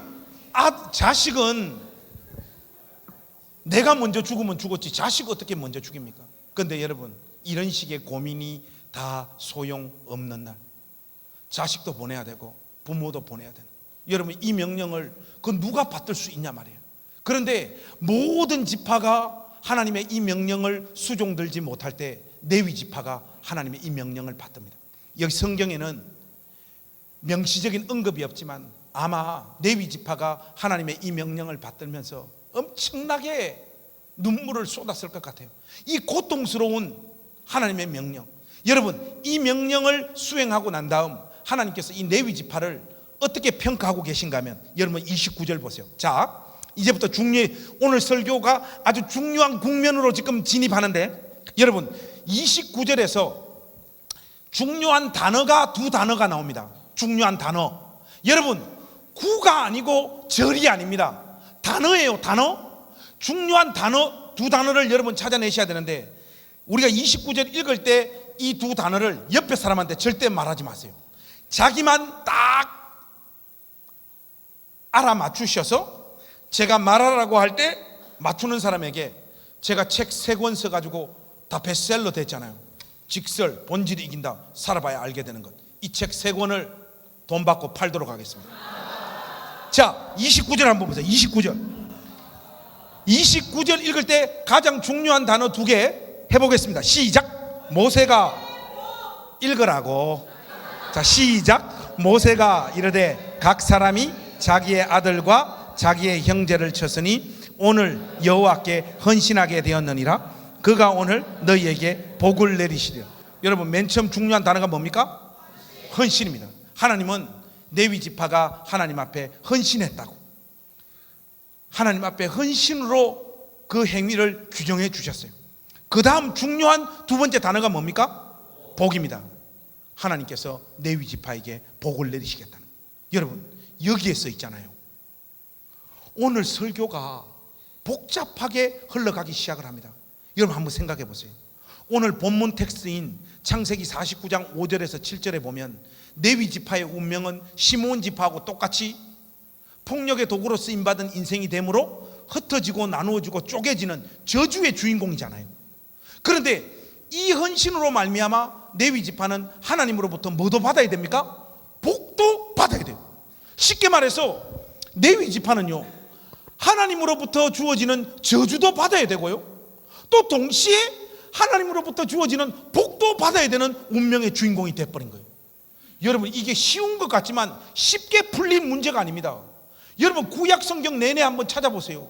자식은 내가 먼저 죽으면 죽었지 자식 어떻게 먼저 죽입니까? 근데 여러분, 이런 식의 고민이 다 소용없는 날, 자식도 보내야 되고 부모도 보내야 되는, 여러분 이 명령을 누가 받들 수 있냐 말이에요. 그런데 모든 지파가 하나님의 이 명령을 수종들지 못할 때 레위 지파가 하나님의 이 명령을 받습니다. 여기 성경에는 명시적인 언급이 없지만 아마 레위 지파가 하나님의 이 명령을 받들면서 엄청나게 눈물을 쏟았을 것 같아요. 이 고통스러운 하나님의 명령, 여러분 이 명령을 수행하고 난 다음 하나님께서 이 레위 지파를 어떻게 평가하고 계신가 하면, 여러분 29절 보세요. 자, 이제부터 오늘 설교가 아주 중요한 국면으로 지금 진입하는데, 여러분 29절에서 중요한 단어가 두 단어가 나옵니다. 중요한 단어, 여러분 구가 아니고 절이 아닙니다. 단어예요. 단어. 중요한 단어 두 단어를 여러분 찾아내셔야 되는데, 우리가 29절 읽을 때 이 두 단어를 옆에 사람한테 절대 말하지 마세요. 자기만 딱 알아맞추셔서 제가 말하라고 할 때 맞추는 사람에게, 제가 책 3권 써가지고 다 베스트셀러 됐잖아요. 직설, 본질이 이긴다, 살아봐야 알게 되는 것. 이 책 3권을 돈 받고 팔도록 하겠습니다. 자, 29절 한번 보세요. 29절 읽을 때 가장 중요한 단어 2개 해보겠습니다. 시작. 모세가 읽으라고. 자, 시작. 모세가 이르되 각 사람이 자기의 아들과 자기의 형제를 쳤으니 오늘 여호와께 헌신하게 되었느니라. 그가 오늘 너희에게 복을 내리시리라. 여러분 맨 처음 중요한 단어가 뭡니까? 헌신입니다. 하나님은 레위 지파가 하나님 앞에 헌신했다고, 하나님 앞에 헌신으로 그 행위를 규정해 주셨어요. 그 다음 중요한 두 번째 단어가 뭡니까? 복입니다. 하나님께서 레위 지파에게 복을 내리시겠다는. 여러분 여기에 써 있잖아요. 오늘 설교가 복잡하게 흘러가기 시작을 합니다. 여러분 한번 생각해 보세요. 오늘 본문 텍스트인 창세기 49장 5절에서 7절에 보면 레위 지파의 운명은 시므온 지파하고 똑같이 폭력의 도구로 쓰임받은 인생이 되므로 흩어지고 나누어지고 쪼개지는 저주의 주인공이잖아요. 그런데 이 헌신으로 말미암아 레위 지파는 하나님으로부터 뭐도 받아야 됩니까? 복도 받아야 돼요. 쉽게 말해서 레위 지파는요, 하나님으로부터 주어지는 저주도 받아야 되고요, 또 동시에 하나님으로부터 주어지는 복도 받아야 되는 운명의 주인공이 되어버린 거예요. 여러분 이게 쉬운 것 같지만 쉽게 풀린 문제가 아닙니다. 여러분 구약 성경 내내 한번 찾아보세요.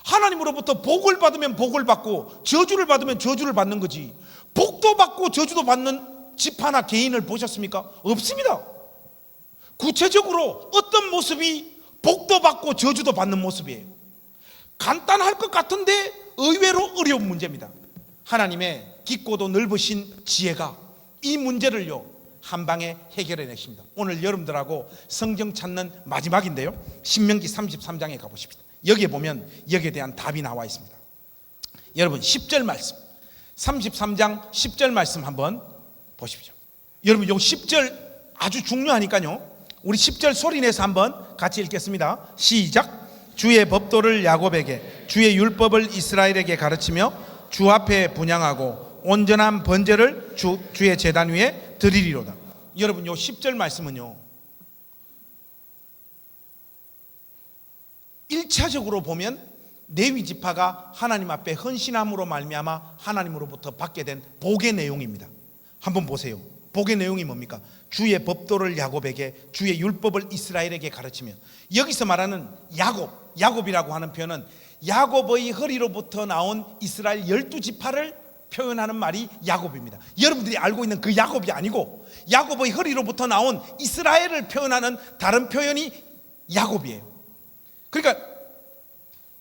하나님으로부터 복을 받으면 복을 받고 저주를 받으면 저주를 받는 거지, 복도 받고 저주도 받는 지파나 개인을 보셨습니까? 없습니다. 구체적으로 어떤 모습이 복도 받고 저주도 받는 모습이에요? 간단할 것 같은데 의외로 어려운 문제입니다. 하나님의 깊고도 넓으신 지혜가 이 문제를요 한 방에 해결해 내십니다. 오늘 여러분들하고 성경 찾는 마지막인데요, 신명기 33장에 가보십시다. 여기에 보면 여기에 대한 답이 나와 있습니다. 여러분 10절 말씀, 33장 10절 말씀 한번 보십시오. 여러분 요 10절 아주 중요하니까요, 우리 10절 소리내서 한번 같이 읽겠습니다. 시작. 주의 법도를 야곱에게, 주의 율법을 이스라엘에게 가르치며 주 앞에 분향하고 온전한 번제를 주의 제단 위에 드리리로다. 여러분 요 10절 말씀은요 1차적으로 보면 레위 지파가 하나님 앞에 헌신함으로 말미암아 하나님으로부터 받게 된 복의 내용입니다. 한번 보세요. 복의 내용이 뭡니까? 주의 법도를 야곱에게, 주의 율법을 이스라엘에게 가르치며. 여기서 말하는 야곱이라고 하는 표현은 야곱의 허리로부터 나온 이스라엘 12지파를 표현하는 말이 야곱입니다. 여러분들이 알고 있는 그 야곱이 아니고 야곱의 허리로부터 나온 이스라엘을 표현하는 다른 표현이 야곱이에요. 그러니까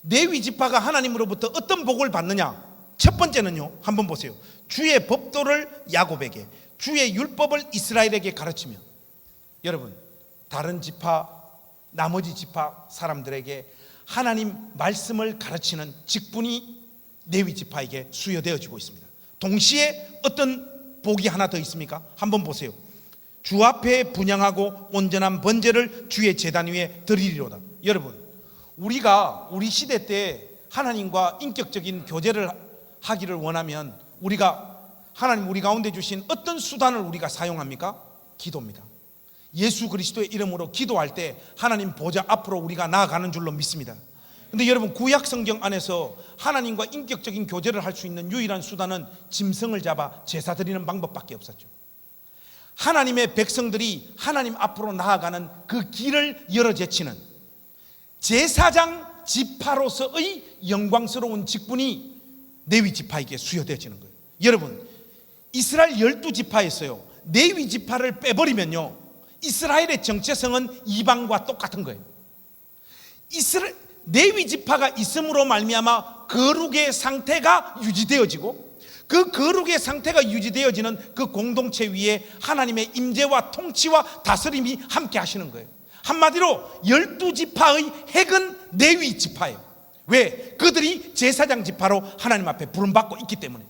레위 지파가 하나님으로부터 어떤 복을 받느냐? 첫 번째는요, 한번 보세요. 주의 법도를 야곱에게, 주의 율법을 이스라엘에게 가르치며. 여러분 다른 지파, 나머지 지파 사람들에게 하나님 말씀을 가르치는 직분이 레위 지파에게 수여되어지고 있습니다. 동시에 어떤 복이 하나 더 있습니까? 한번 보세요. 주 앞에 분향하고 온전한 번제를 주의 제단 위에 드리리로다. 여러분, 우리가 우리 시대 때 하나님과 인격적인 교제를 하기를 원하면 우리가 하나님 우리 가운데 주신 어떤 수단을 우리가 사용합니까? 기도입니다. 예수 그리스도의 이름으로 기도할 때 하나님 보좌 앞으로 우리가 나아가는 줄로 믿습니다. 근데 여러분, 구약 성경 안에서 하나님과 인격적인 교제를 할 수 있는 유일한 수단은 짐승을 잡아 제사 드리는 방법밖에 없었죠. 하나님의 백성들이 하나님 앞으로 나아가는 그 길을 열어 제치는 제사장 지파로서의 영광스러운 직분이 레위 지파에게 수여되어지는 거예요. 여러분, 이스라엘 12지파였어요. 레위 지파를 빼버리면요, 이스라엘의 정체성은 이방과 똑같은 거예요. 레위 지파가 있음으로 말미암아 거룩의 상태가 유지되어지고, 그 거룩의 상태가 유지되어지는 그 공동체 위에 하나님의 임재와 통치와 다스림이 함께 하시는 거예요. 한마디로 12지파의 핵은 레위 지파예요. 왜? 그들이 제사장 지파로 하나님 앞에 부름받고 있기 때문에.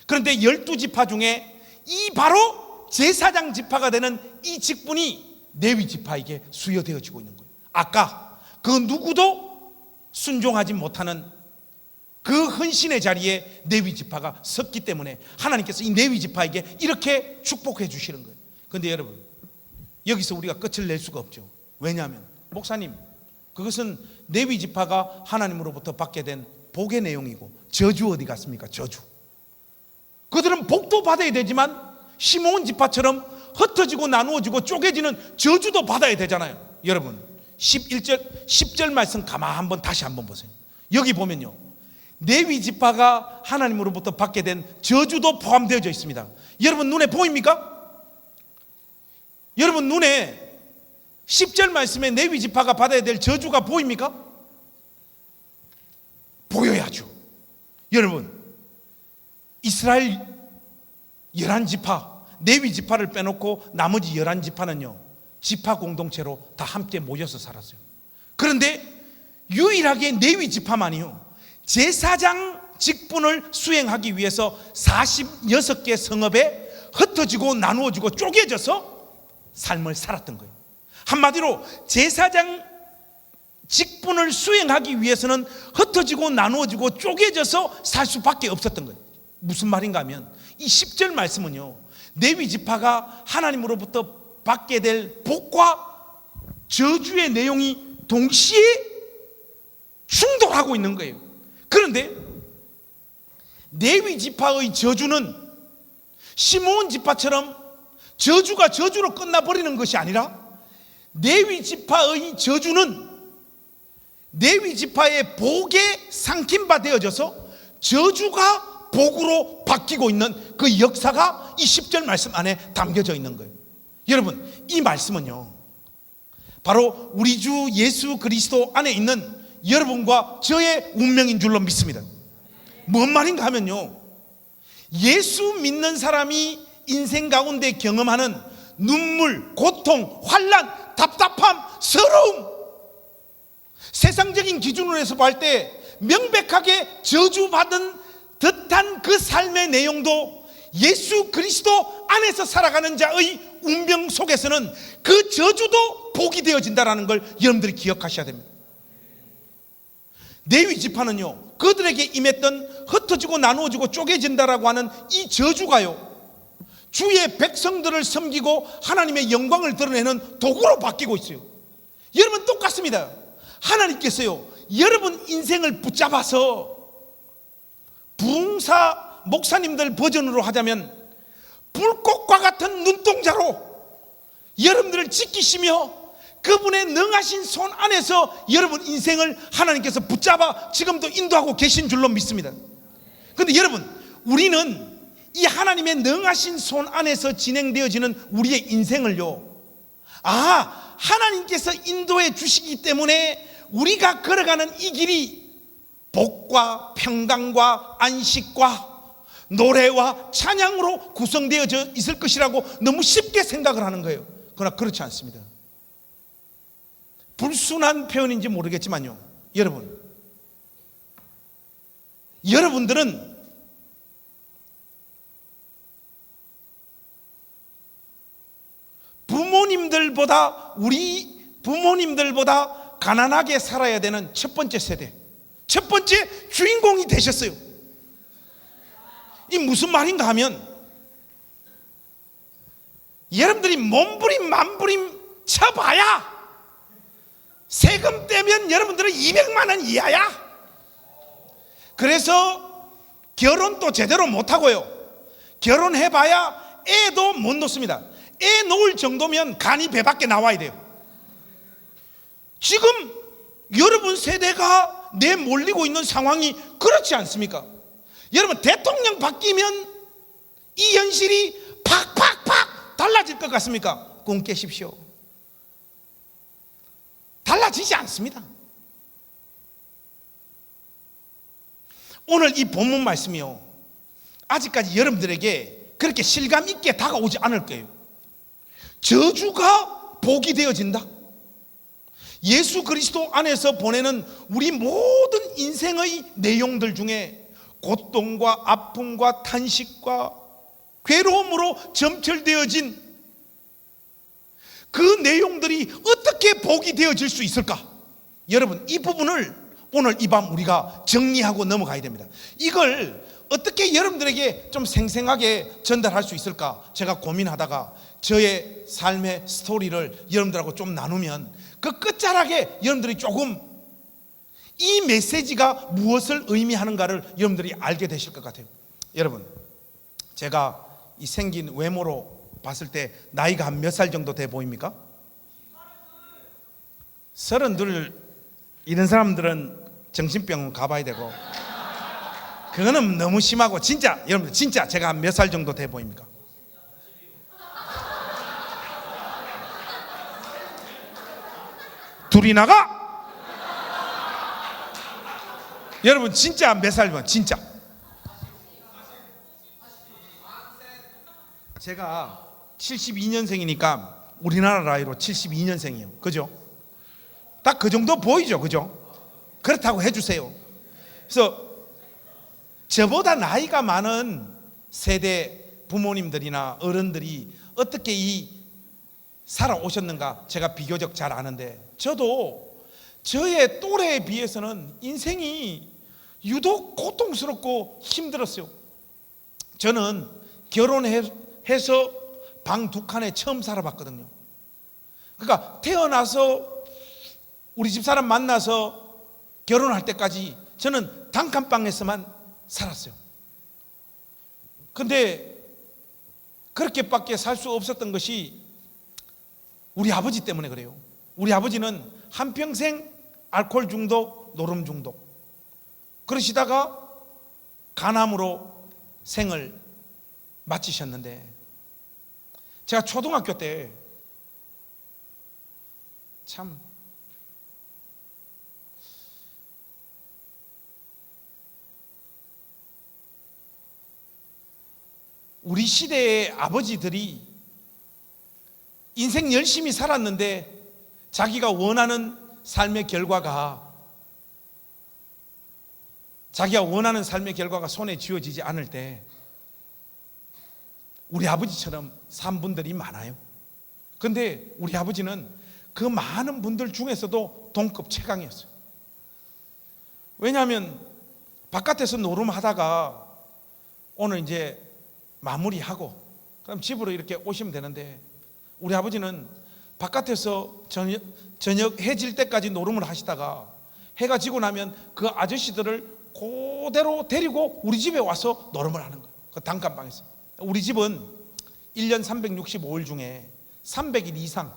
그런데 12지파 중에 이 바로 제사장 지파가 되는 이 직분이 레위 지파에게 수여되어지고 있는 거예요. 아까 그 누구도 순종하지 못하는 그 헌신의 자리에 레위 지파가 섰기 때문에 하나님께서 이 레위 지파에게 이렇게 축복해 주시는 거예요. 그런데 여러분, 여기서 우리가 끝을 낼 수가 없죠. 왜냐하면 목사님, 그것은 레위 지파가 하나님으로부터 받게 된 복의 내용이고 저주 어디 갔습니까? 저주. 그들은 복도 받아야 되지만 시므온 지파처럼 흩어지고 나누어지고 쪼개지는 저주도 받아야 되잖아요. 여러분, 10절 말씀 다시 한번 보세요. 여기 보면요, 레위 지파가 하나님으로부터 받게 된 저주도 포함되어져 있습니다. 여러분 눈에 보입니까? 여러분 눈에 10절 말씀에 레위 지파가 받아야 될 저주가 보입니까? 보여야죠. 여러분, 이스라엘 11지파, 레위 지파를 빼놓고 나머지 11지파는요 지파 공동체로 다 함께 모여서 살았어요. 그런데 유일하게 레위 지파만이요 제사장 직분을 수행하기 위해서 46개 성읍에 흩어지고 나누어지고 쪼개져서 삶을 살았던 거예요. 한마디로 제사장 직분을 수행하기 위해서는 흩어지고 나누어지고 쪼개져서 살 수밖에 없었던 거예요. 무슨 말인가 하면 이 10절 말씀은요, 레위 지파가 하나님으로부터 받게 될 복과 저주의 내용이 동시에 충돌하고 있는 거예요. 그런데 레위 지파의 저주는 시므온 지파처럼 저주가 저주로 끝나버리는 것이 아니라 레위 지파의 저주는 레위 지파의 복에 상킴바 되어져서 저주가 복으로 바뀌고 있는 그 역사가 이 10절 말씀 안에 담겨져 있는 거예요. 여러분, 이 말씀은요 바로 우리 주 예수 그리스도 안에 있는 여러분과 저의 운명인 줄로 믿습니다. 뭔 말인가 하면요, 예수 믿는 사람이 인생 가운데 경험하는 눈물, 고통, 환난, 답답함, 서러움, 세상적인 기준으로 해서 볼 때 명백하게 저주받은 듯한 그 삶의 내용도 예수 그리스도 안에서 살아가는 자의 운명 속에서는 그 저주도 복이 되어진다는 걸 여러분들이 기억하셔야 됩니다. 레위 지파는요 그들에게 임했던 흩어지고 나누어지고 쪼개진다라고 하는 이 저주가요 주의 백성들을 섬기고 하나님의 영광을 드러내는 도구로 바뀌고 있어요. 여러분 똑같습니다. 하나님께서요 여러분 인생을 붙잡아서 부흥사 목사님들 버전으로 하자면 불꽃과 같은 눈동자로 여러분들을 지키시며 그분의 능하신 손 안에서 여러분 인생을 하나님께서 붙잡아 지금도 인도하고 계신 줄로 믿습니다. 그런데 여러분, 우리는 이 하나님의 능하신 손 안에서 진행되어지는 우리의 인생을요 하나님께서 인도해 주시기 때문에 우리가 걸어가는 이 길이 복과 평강과 안식과 노래와 찬양으로 구성되어져 있을 것이라고 너무 쉽게 생각을 하는 거예요. 그러나 그렇지 않습니다. 불순한 표현인지 모르겠지만요 여러분들은 우리 부모님들보다 가난하게 살아야 되는 첫 번째 세대, 첫 번째 주인공이 되셨어요. 이 무슨 말인가 하면, 여러분들이 몸부림 만부림 쳐봐야 세금 떼면 여러분들은 200만 원 이하야. 그래서 결혼도 제대로 못하고요, 결혼해봐야 애도 못 놓습니다. 애 놓을 정도면 간이 배 밖에 나와야 돼요. 지금 여러분 세대가 내몰리고 있는 상황이 그렇지 않습니까? 여러분, 대통령 바뀌면 이 현실이 팍팍팍 달라질 것 같습니까? 꿈 깨십시오. 달라지지 않습니다. 오늘 이 본문 말씀이요, 아직까지 여러분들에게 그렇게 실감 있게 다가오지 않을 거예요. 저주가 복이 되어진다. 예수 그리스도 안에서 보내는 우리 모든 인생의 내용들 중에 고통과 아픔과 탄식과 괴로움으로 점철되어진 그 내용들이 어떻게 복이 되어질 수 있을까? 여러분, 이 부분을 오늘 이 밤 우리가 정리하고 넘어가야 됩니다. 이걸 어떻게 여러분들에게 좀 생생하게 전달할 수 있을까? 제가 고민하다가 저의 삶의 스토리를 여러분들하고 좀 나누면 그 끝자락에 여러분들이 조금 이 메시지가 무엇을 의미하는가를 여러분들이 알게 되실 것 같아요. 여러분, 제가 이 생긴 외모로 봤을 때 나이가 한 몇 살 정도 돼 보입니까? 32 이런 사람들은 정신병원 가봐야 되고, 그거는 너무 심하고, 진짜 여러분들 진짜 제가 한 몇 살 정도 돼 보입니까? 둘이 나가? 여러분 진짜 몇 살이면 진짜? 제가 72년생이니까 우리나라 나이로 72년생이에요. 그죠? 딱 그 정도 보이죠? 그죠? 그렇다고 해주세요. 그래서 저보다 나이가 많은 세대 부모님들이나 어른들이 어떻게 살아오셨는가 제가 비교적 잘 아는데, 저도 저의 또래에 비해서는 인생이 유독 고통스럽고 힘들었어요. 저는 결혼해서 방 2칸에 처음 살아봤거든요. 그러니까 태어나서 우리 집사람 만나서 결혼할 때까지 저는 단칸방에서만 살았어요. 근데 그렇게밖에 살 수 없었던 것이 우리 아버지 때문에 그래요. 우리 아버지는 한평생 알코올 중독, 노름 중독 그러시다가 간암으로 생을 마치셨는데, 제가 초등학교 때 참 우리 시대의 아버지들이 인생 열심히 살았는데 자기가 원하는 삶의 결과가 손에 쥐어지지 않을 때 우리 아버지처럼 산 분들이 많아요. 근데 우리 아버지는 그 많은 분들 중에서도 동급 최강이었어요. 왜냐하면 바깥에서 노름하다가 오늘 이제 마무리하고 그럼 집으로 이렇게 오시면 되는데, 우리 아버지는 바깥에서 저녁 해 질 때까지 노름을 하시다가 해가 지고 나면 그 아저씨들을 그대로 데리고 우리 집에 와서 노름을 하는 거예요. 그 단칸방에서. 우리 집은 1년 365일 중에 300일 이상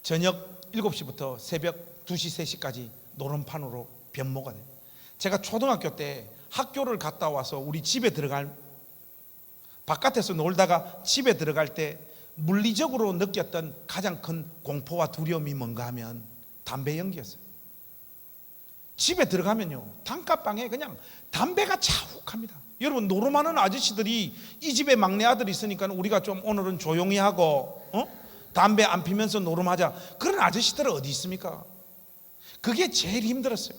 저녁 7시부터 새벽 2시, 3시까지 노름판으로 변모가 돼요. 제가 초등학교 때 학교를 갔다 와서 우리 집에 바깥에서 놀다가 집에 들어갈 때 물리적으로 느꼈던 가장 큰 공포와 두려움이 뭔가 하면 담배 연기였어요. 집에 들어가면요, 단칸방에 그냥 담배가 자욱합니다. 여러분, 노름하는 아저씨들이 이 집에 막내 아들이 있으니까 우리가 좀 오늘은 조용히 하고 담배 안 피면서 노름하자, 그런 아저씨들은 어디 있습니까? 그게 제일 힘들었어요.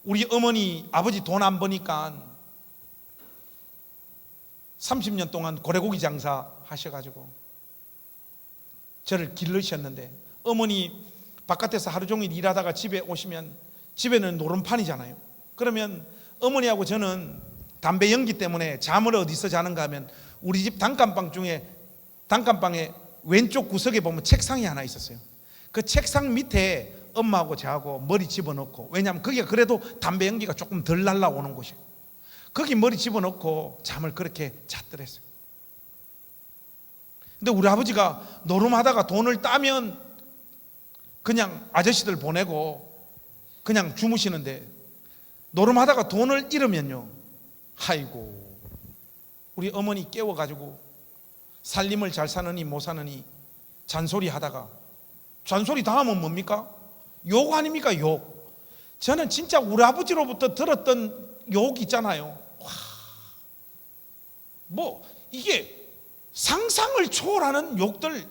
우리 어머니 아버지 돈 안 버니까 30년 동안 고래고기 장사 하셔가지고 저를 기르셨는데, 어머니 바깥에서 하루 종일 일하다가 집에 오시면 집에는 노름판이잖아요. 그러면 어머니하고 저는 담배 연기 때문에 잠을 어디서 자는가 하면 우리 집 단칸방 중에 단칸방에 왼쪽 구석에 보면 책상이 하나 있었어요. 그 책상 밑에 엄마하고 저하고 머리 집어넣고, 왜냐하면 그게 그래도 담배 연기가 조금 덜 날라오는 곳이에요. 거기 머리 집어넣고 잠을 그렇게 잤더랬어요. 근데 우리 아버지가 노름하다가 돈을 따면 그냥 아저씨들 보내고 그냥 주무시는데, 노름하다가 돈을 잃으면요, 아이고, 우리 어머니 깨워가지고 살림을 잘 사느니 못 사느니 잔소리 하다가, 잔소리 당하면 뭡니까? 욕 아닙니까? 욕. 저는 진짜 우리 아버지로부터 들었던 욕 있잖아요. 와, 뭐 이게 상상을 초월하는 욕들,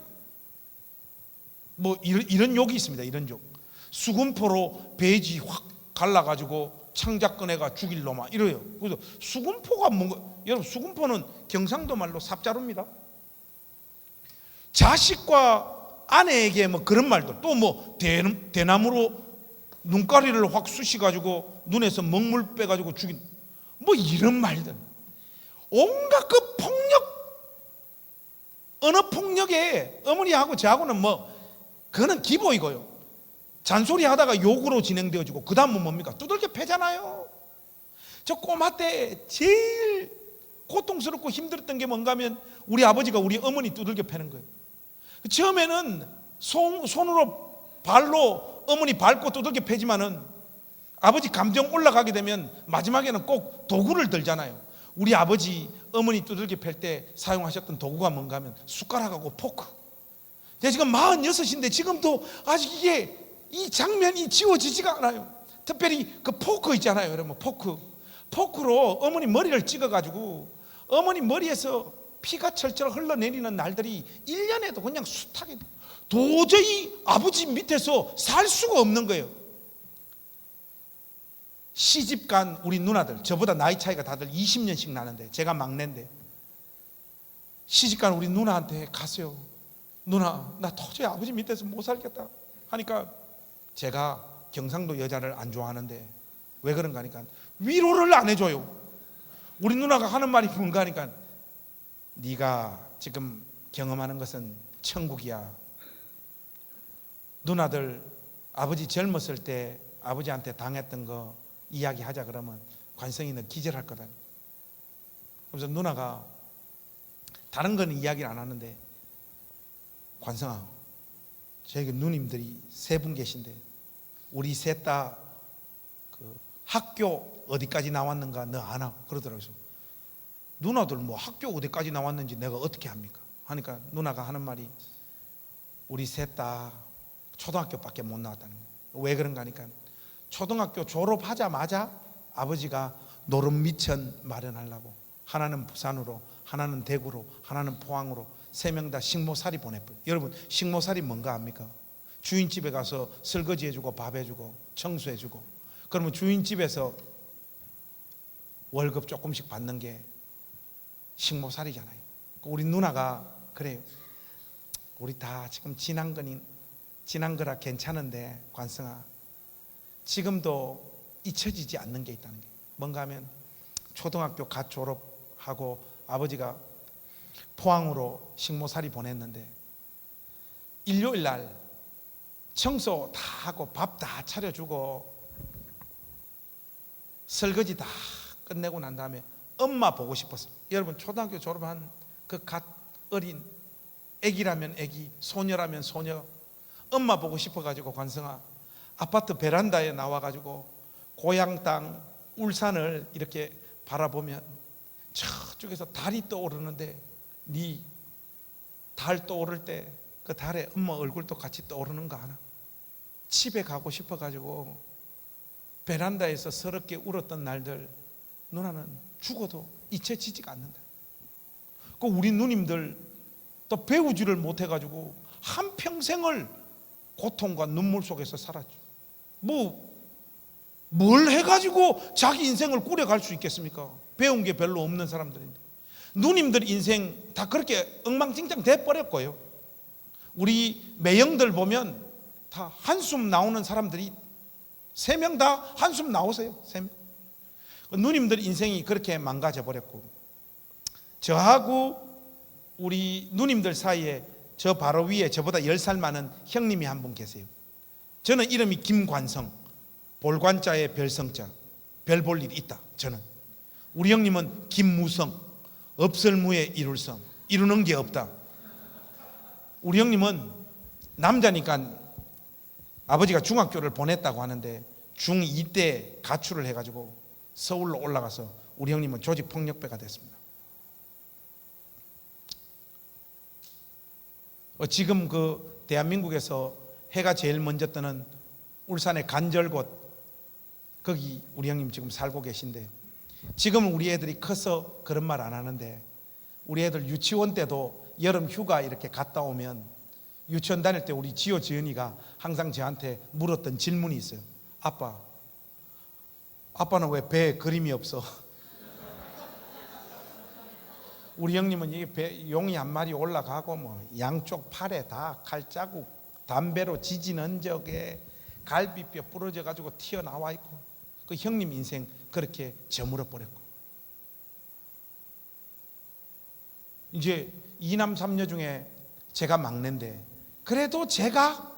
뭐 이런 욕이 있습니다. 이런 욕. 수금포로 배지 확 갈라가지고 창자 꺼내가 죽일 놈아, 이래요. 그래서 수금포가 뭔가, 여러분, 수금포는 경상도 말로 삽자루입니다. 자식과 아내에게 뭐 그런 말도, 또 뭐 대나무로 눈가리를 확 쑤시가지고 눈에서 먹물 빼가지고 죽인, 뭐 이런 말들, 온갖 그 폭력, 언어 폭력에 어머니하고 저하고는 뭐 그거는 기보이고요. 잔소리 하다가 욕으로 진행되어지고, 그 다음은 뭡니까? 두들겨 패잖아요. 저 꼬마 때 제일 고통스럽고 힘들었던 게 뭔가 하면 우리 아버지가 우리 어머니 두들겨 패는 거예요. 처음에는 손으로 발로 어머니 밟고 두들겨 패지만은 아버지 감정 올라가게 되면 마지막에는 꼭 도구를 들잖아요. 우리 아버지 어머니 두들겨 팰 때 사용하셨던 도구가 뭔가 하면 숟가락하고 포크. 제가 지금 46인데 지금도 아직 이게 이 장면이 지워지지가 않아요. 특별히 그 포크 있잖아요. 여러분, 포크로 어머니 머리를 찍어가지고 어머니 머리에서 피가 철철 흘러내리는 날들이 1년에도 그냥 숱하게, 도저히 아버지 밑에서 살 수가 없는 거예요. 시집간 우리 누나들, 저보다 나이 차이가 다들 20년씩 나는데 제가 막내인데, 시집간 우리 누나한테 갔어요. 누나, 나 도저히 아버지 밑에서 못 살겠다 하니까, 제가 경상도 여자를 안 좋아하는데 왜 그런가 하니까 위로를 안 해줘요. 우리 누나가 하는 말이 뭔가 하니까, 네가 지금 경험하는 것은 천국이야. 누나들 아버지 젊었을 때 아버지한테 당했던 거 이야기하자 그러면 관성이 너 기절할 거다. 그래서 누나가 다른 건 이야기를 안 하는데, 관성아, 저에게 누님들이 3분 계신데 우리 셋 다 그 학교 어디까지 나왔는가 너 아나? 그러더라고요. 누나들 뭐 학교 어디까지 나왔는지 내가 어떻게 합니까? 하니까 누나가 하는 말이, 우리 셋 다 초등학교밖에 못 나왔다는 거예요. 왜 그런가 하니까, 초등학교 졸업하자마자 아버지가 노름미천 마련하려고, 하나는 부산으로, 하나는 대구로, 하나는 포항으로 3명 다 식모살이 보내버려요. 여러분, 식모살이 뭔가 압니까? 주인집에 가서 설거지 해주고 밥 해주고 청소해주고, 그러면 주인집에서 월급 조금씩 받는 게 식모살이잖아요. 우리 누나가 그래요. 우리 다 지금 지난 거라 괜찮은데 관성아, 지금도 잊혀지지 않는 게 있다는 게 뭔가 하면, 초등학교 갓 졸업하고 아버지가 포항으로 식모살이 보냈는데, 일요일 날 청소 다 하고 밥 다 차려주고 설거지 다 끝내고 난 다음에 엄마 보고 싶었어. 여러분, 초등학교 졸업한 그 갓 어린 애기라면 애기, 소녀라면 소녀, 엄마 보고 싶어가지고 관성아, 아파트 베란다에 나와가지고 고향 땅 울산을 이렇게 바라보면 저쪽에서 달이 떠오르는데, 네 달 떠오를 때 그 달에 엄마 얼굴도 같이 떠오르는 거 아나? 집에 가고 싶어가지고 베란다에서 서럽게 울었던 날들, 누나는 죽어도 잊혀지지가 않는다. 그 우리 누님들 또 배우지를 못해가지고 한평생을 고통과 눈물 속에서 살았죠. 뭘 해가지고 자기 인생을 꾸려갈 수 있겠습니까? 배운 게 별로 없는 사람들인데. 누님들 인생 다 그렇게 엉망진창 돼버렸고요. 우리 매형들 보면 다 한숨 나오는 사람들이 3명 다 한숨 나오세요. 3명. 누님들 인생이 그렇게 망가져 버렸고, 저하고 우리 누님들 사이에 저 바로 위에 저보다 10살 많은 형님이 한 분 계세요. 저는 이름이 김관성, 볼관자에 별성자, 별 볼 일 있다. 저는. 우리 형님은 김무성, 없을무에 이룰성, 이루는 게 없다. 우리 형님은 남자니까 아버지가 중학교를 보냈다고 하는데 중2 때 가출을 해가지고 서울로 올라가서 우리 형님은 조직폭력배가 됐습니다. 지금 그 대한민국에서 해가 제일 먼저 뜨는 울산의 간절곶, 거기 우리 형님 지금 살고 계신데, 지금은 우리 애들이 커서 그런 말 안 하는데 우리 애들 유치원 때도 여름 휴가 이렇게 갔다 오면 유치원 다닐 때 우리 지호 지은이가 항상 저한테 물었던 질문이 있어요. 아빠는 왜 배에 그림이 없어? 우리 형님은 이 배, 용이 한 마리 올라가고 뭐 양쪽 팔에 다 칼자국, 담배로 지진 흔적에 갈비뼈 부러져 가지고 튀어나와 있고, 그 형님 인생 그렇게 저물어 버렸고, 이제 2남 3녀 중에 제가 막내인데 그래도 제가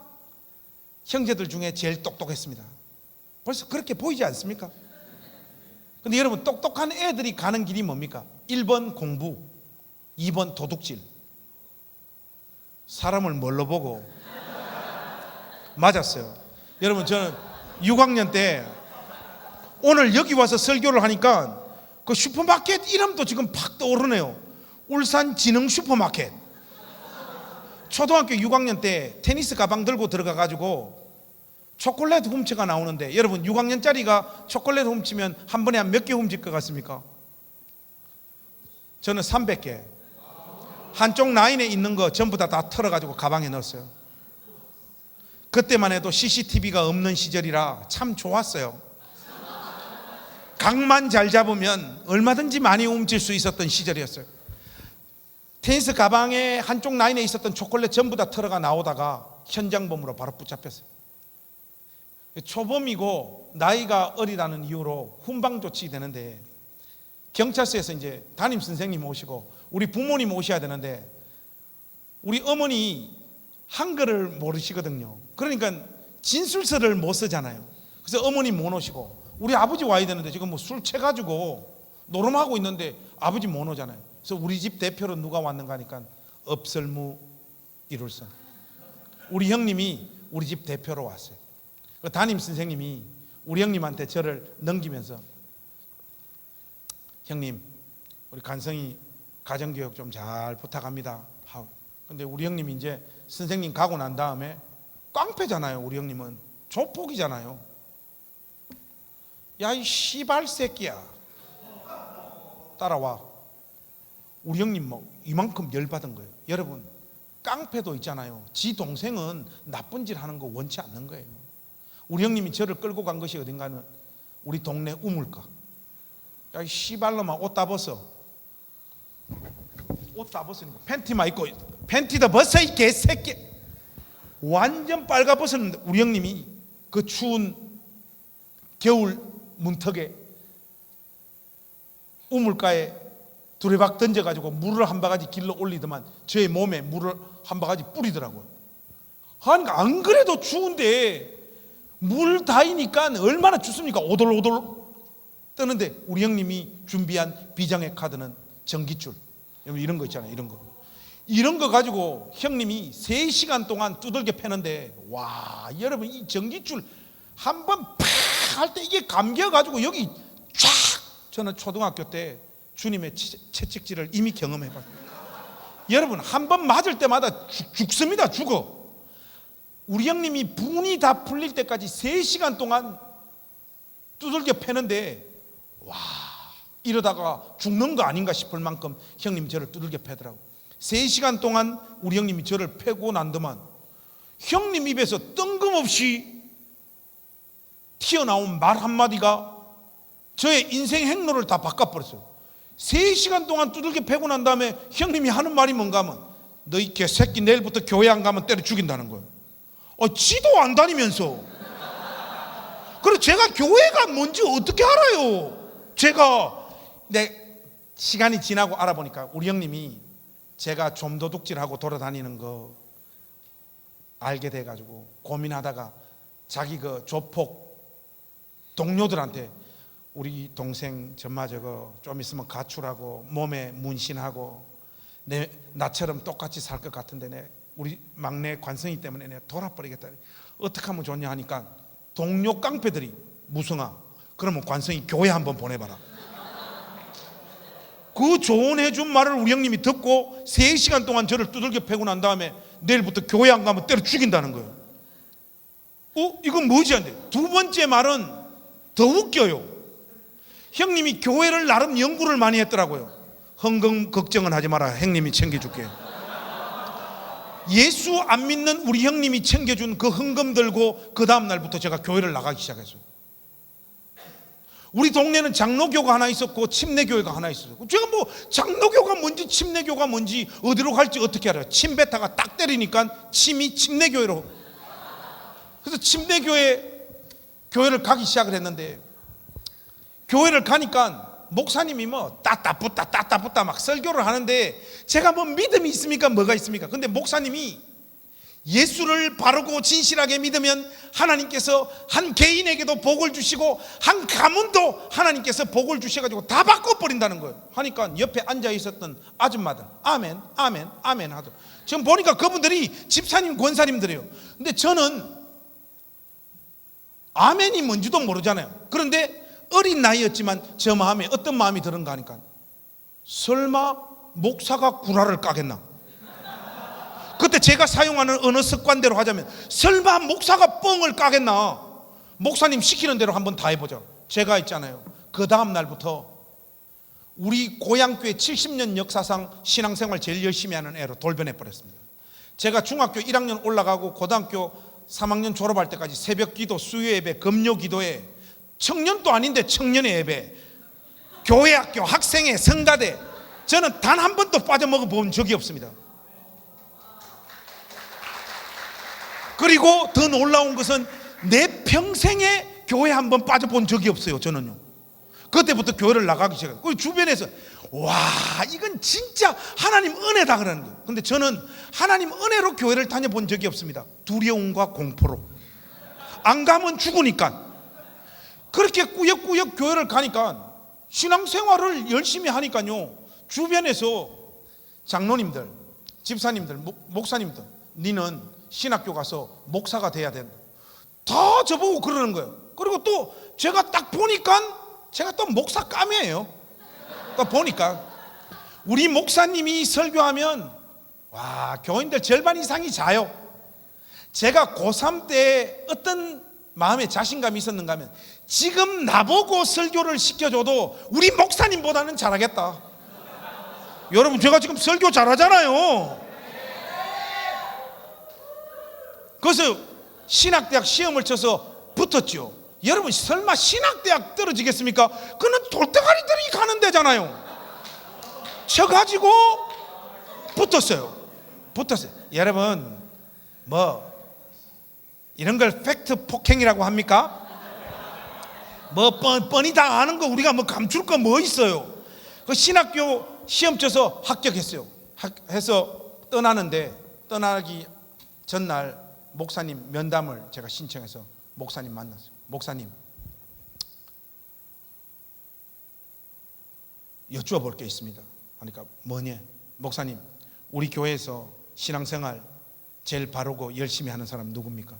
형제들 중에 제일 똑똑했습니다. 벌써 그렇게 보이지 않습니까? 근데 여러분, 똑똑한 애들이 가는 길이 뭡니까? 1번 공부, 2번 도둑질. 사람을 뭘로 보고? 맞았어요. 여러분, 저는 6학년 때 오늘 여기 와서 설교를 하니까 그 슈퍼마켓 이름도 지금 팍 떠오르네요. 울산 진흥 슈퍼마켓. 초등학교 6학년 때 테니스 가방 들고 들어가 가지고 초콜릿 훔쳐가 나오는데, 여러분 6학년짜리가 초콜릿 훔치면 한 번에 한 몇 개 훔칠 것 같습니까? 저는 300개. 한쪽 라인에 있는 거 전부 다 털어가지고 가방에 넣었어요. 그때만 해도 CCTV가 없는 시절이라 참 좋았어요. 각만 잘 잡으면 얼마든지 많이 훔칠 수 있었던 시절이었어요. 테니스 가방에 한쪽 라인에 있었던 초콜릿 전부 다 털어가 나오다가 현장범으로 바로 붙잡혔어요. 초범이고 나이가 어리다는 이유로 훈방 조치되는데, 경찰서에서 이제 담임 선생님 오시고 우리 부모님 오셔야 되는데, 우리 어머니 한글을 모르시거든요. 그러니까 진술서를 못 쓰잖아요. 그래서 어머니 못 오시고, 우리 아버지 와야 되는데 지금 뭐 술 취해가지고 노름하고 있는데 아버지 못 오잖아요. 그래서 우리 집 대표로 누가 왔는가 하니까 없을무 이룰성, 우리 형님이 우리 집 대표로 왔어요. 그 담임 선생님이 우리 형님한테 저를 넘기면서, 형님 우리 간성이 가정교육 좀 잘 부탁합니다 하고. 근데 우리 형님이 이제 선생님 가고 난 다음에 깡패잖아요. 우리 형님은 조폭이잖아요. 야, 이 씨발 새끼야, 따라와. 우리 형님 뭐 이만큼 열받은 거예요. 여러분, 깡패도 있잖아요. 지 동생은 나쁜 짓 하는 거 원치 않는 거예요. 우리 형님이 저를 끌고 간 것이 어딘가는 우리 동네 우물가. 야, 이 씨발놈아, 옷 다 벗어. 옷 다 벗으니까 팬티만 입고, 팬티도 벗어 이 개새끼. 완전 빨가 벗었는데 우리 형님이 그 추운 겨울 문턱에 우물가에 두레박 던져가지고 물을 한 바가지 길러 올리더만 저의 몸에 물을 한 바가지 뿌리더라고요. 그러니까 안 그래도 추운데 물 다이니까 얼마나 춥습니까? 오돌오돌 뜨는데 우리 형님이 준비한 비장의 카드는 전깃줄, 이런 거 있잖아요. 이런 거 가지고 형님이 3시간 동안 두들겨 패는데, 와, 여러분, 이 전깃줄 한번 팍 할 때 이게 감겨가지고 여기 쫙. 저는 초등학교 때 주님의 채찍질을 이미 경험해봤어요. 여러분, 한 번 맞을 때마다 죽습니다. 죽어. 우리 형님이 분이 다 풀릴 때까지 3시간 동안 두들겨 패는데, 와, 이러다가 죽는 거 아닌가 싶을 만큼 형님이 저를 두들겨 패더라고. 3시간 동안 우리 형님이 저를 패고 난 동안 형님 입에서 뜬금없이 튀어나온 말 한마디가 저의 인생 행로를 다 바꿔버렸어요. 3시간 동안 두들겨 패고 난 다음에 형님이 하는 말이 뭔가 하면, 너 이 개새끼 내일부터 교회 안 가면 때려 죽인다는 거예요. 지도 안 다니면서. 그리고 제가 교회가 뭔지 어떻게 알아요? 제가 시간이 지나고 알아보니까 우리 형님이 제가 좀 도둑질하고 돌아다니는 거 알게 돼가지고 고민하다가 자기 그 조폭 동료들한테, 우리 동생 정말 저거 좀 있으면 가출하고 몸에 문신하고 나처럼 똑같이 살 것 같은데 우리 막내 관성이 때문에 내가 돌아버리겠다. 어떻게 하면 좋냐 하니까 동료 깡패들이, 무성아 그러면 관성이 교회 한번 보내봐라. 그 조언해준 말을 우리 형님이 듣고 3시간 동안 저를 두들겨 패고 난 다음에 내일부터 교회 안 가면 때려 죽인다는 거예요. 이건 뭐지? 한데 두 번째 말은 더 웃겨요. 형님이 교회를 나름 연구를 많이 했더라고요. 헌금 걱정은 하지 마라, 형님이 챙겨줄게. 예수 안 믿는 우리 형님이 챙겨준 그 헌금 들고 그 다음 날부터 제가 교회를 나가기 시작했어요. 우리 동네는 장로교가 하나 있었고 침례교회가 하나 있었고, 제가 뭐 장로교가 뭔지 침례교가 뭔지 어디로 갈지 어떻게 알아요? 침뱉다가 딱 때리니까 침이 침례교회로. 그래서 교회를 가기 시작을 했는데, 교회를 가니까 목사님이 뭐 따따붙다 막 설교를 하는데, 제가 뭐 믿음이 있습니까? 뭐가 있습니까? 근데 목사님이 예수를 바르고 진실하게 믿으면 하나님께서 한 개인에게도 복을 주시고 한 가문도 하나님께서 복을 주셔가지고 다 바꿔버린다는 거예요. 하니까 옆에 앉아 있었던 아줌마들 아멘 아멘 아멘 하더라고요. 지금 보니까 그분들이 집사님 권사님들이에요. 근데 저는 아멘이 뭔지도 모르잖아요. 그런데 어린 나이였지만 저 마음에 어떤 마음이 드는가 하니까, 설마 목사가 구라를 까겠나? 그때 제가 사용하는 언어 습관대로 하자면, 설마 목사가 뻥을 까겠나? 목사님 시키는 대로 한번 다 해보자. 제가 있잖아요, 그 다음 날부터 우리 고향교회 70년 역사상 신앙생활 제일 열심히 하는 애로 돌변해 버렸습니다. 제가 중학교 1학년 올라가고 고등학교 3학년 졸업할 때까지 새벽 기도, 수요 예배, 금요 기도에, 청년도 아닌데 청년의 예배, 교회 학교, 학생회, 성가대, 저는 단 한 번도 빠져먹어 본 적이 없습니다. 그리고 더 놀라운 것은 내 평생에 교회 한 번 빠져본 적이 없어요. 저는요. 그때부터 교회를 나가기 시작해요. 그 주변에서 와, 이건 진짜 하나님 은혜다 그러는 거예요. 근데 저는 하나님 은혜로 교회를 다녀본 적이 없습니다. 두려움과 공포로. 안 가면 죽으니까. 그렇게 꾸역꾸역 교회를 가니까, 신앙생활을 열심히 하니까요, 주변에서 장로님들, 집사님들, 목사님들, 니는 신학교 가서 목사가 돼야 된다, 다 저보고 그러는 거예요. 그리고 또 제가 딱 보니까 제가 또 목사 까매예요. 딱 보니까 우리 목사님이 설교하면 와, 교인들 절반 이상이 자요. 제가 고3 때 어떤 마음에 자신감이 있었는가 하면, 지금 나보고 설교를 시켜줘도 우리 목사님보다는 잘하겠다. 여러분, 제가 지금 설교 잘하잖아요. 그래서 신학대학 시험을 쳐서 붙었죠. 여러분, 설마 신학대학 떨어지겠습니까? 그는 돌대가리들이 가는 데잖아요. 쳐가지고 붙었어요. 여러분, 뭐 이런 걸 팩트 폭행이라고 합니까? 뭐 뻔히 다 아는 거 우리가 뭐 감출 거 뭐 있어요? 그 신학교 시험 쳐서 합격했어요. 해서 떠나기 전날 목사님 면담을 제가 신청해서 목사님 만났어요. 목사님, 여쭈어볼 게 있습니다. 하니까 뭐냐? 목사님, 우리 교회에서 신앙생활 제일 바르고 열심히 하는 사람 누굽니까?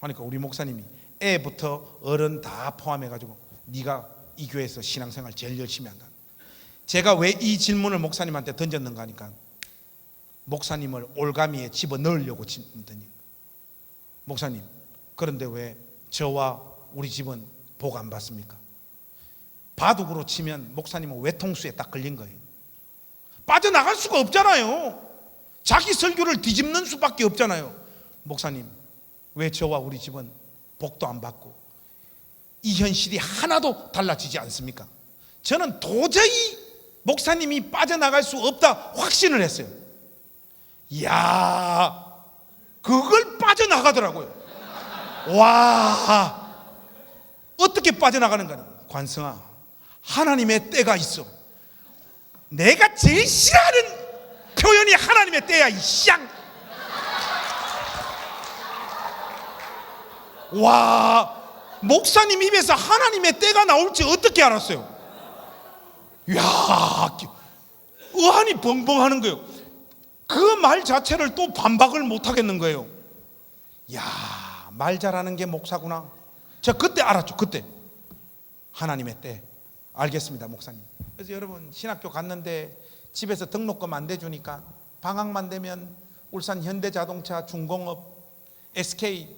하니까 우리 목사님이 애부터 어른 다 포함해가지고 네가 이 교회에서 신앙생활 제일 열심히 한다. 제가 왜 이 질문을 목사님한테 던졌는가 하니까, 목사님을 올가미에 집어넣으려고 던진. 목사님, 그런데 왜 저와 우리 집은 복 안 받습니까? 바둑으로 치면 목사님은 외통수에 딱 걸린 거예요. 빠져나갈 수가 없잖아요. 자기 설교를 뒤집는 수밖에 없잖아요. 목사님, 왜 저와 우리 집은 복도 안 받고 이 현실이 하나도 달라지지 않습니까? 저는 도저히 목사님이 빠져나갈 수 없다 확신을 했어요. 이야, 그걸 빠져나가더라고요. 와, 어떻게 빠져나가는가? 관성아, 하나님의 때가 있어. 내가 제일 싫어하는 표현이 하나님의 때야, 이 쌍. 와, 목사님 입에서 하나님의 때가 나올지 어떻게 알았어요? 이야, 의한이 벙벙 하는 거예요. 그 말 자체를 또 반박을 못 하겠는 거예요. 이야, 말 잘하는 게 목사구나. 제가 그때 알았죠. 그때 하나님의 때. 알겠습니다, 목사님. 그래서 여러분, 신학교 갔는데 집에서 등록금 안 대주니까 방학만 되면 울산 현대자동차, 중공업, SK,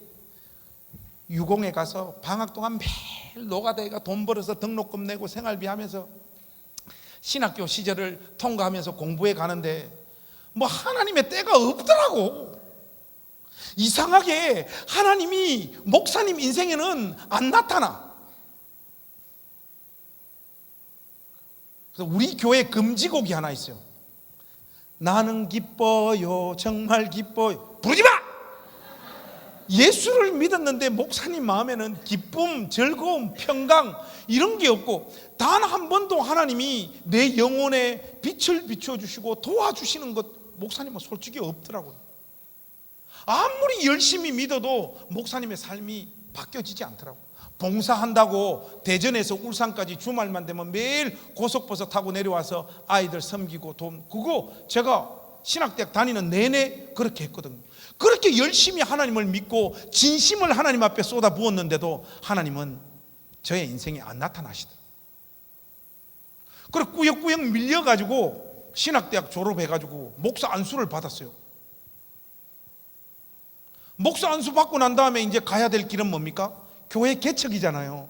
유공에 가서 방학 동안 매일 노가다가 돈 벌어서 등록금 내고 생활비 하면서 신학교 시절을 통과하면서 공부해 가는데 뭐 하나님의 때가 없더라고. 이상하게 하나님이 목사님 인생에는 안 나타나. 그래서 우리 교회 금지곡이 하나 있어요. 나는 기뻐요, 정말 기뻐요. 부르지 마! 예수를 믿었는데 목사님 마음에는 기쁨, 즐거움, 평강 이런 게 없고 단 한 번도 하나님이 내 영혼에 빛을 비춰주시고 도와주시는 것 목사님은 솔직히 없더라고요. 아무리 열심히 믿어도 목사님의 삶이 바뀌어지지 않더라고요. 봉사한다고 대전에서 울산까지 주말만 되면 매일 고속버스 타고 내려와서 아이들 섬기고 돈, 그거 제가 신학대학 다니는 내내 그렇게 했거든요. 그렇게 열심히 하나님을 믿고 진심을 하나님 앞에 쏟아 부었는데도 하나님은 저의 인생에 안 나타나시더라고요. 그리고 꾸역꾸역 밀려가지고 신학대학 졸업해가지고 목사 안수를 받았어요. 목사 안수 받고 난 다음에 이제 가야 될 길은 뭡니까? 교회 개척이잖아요.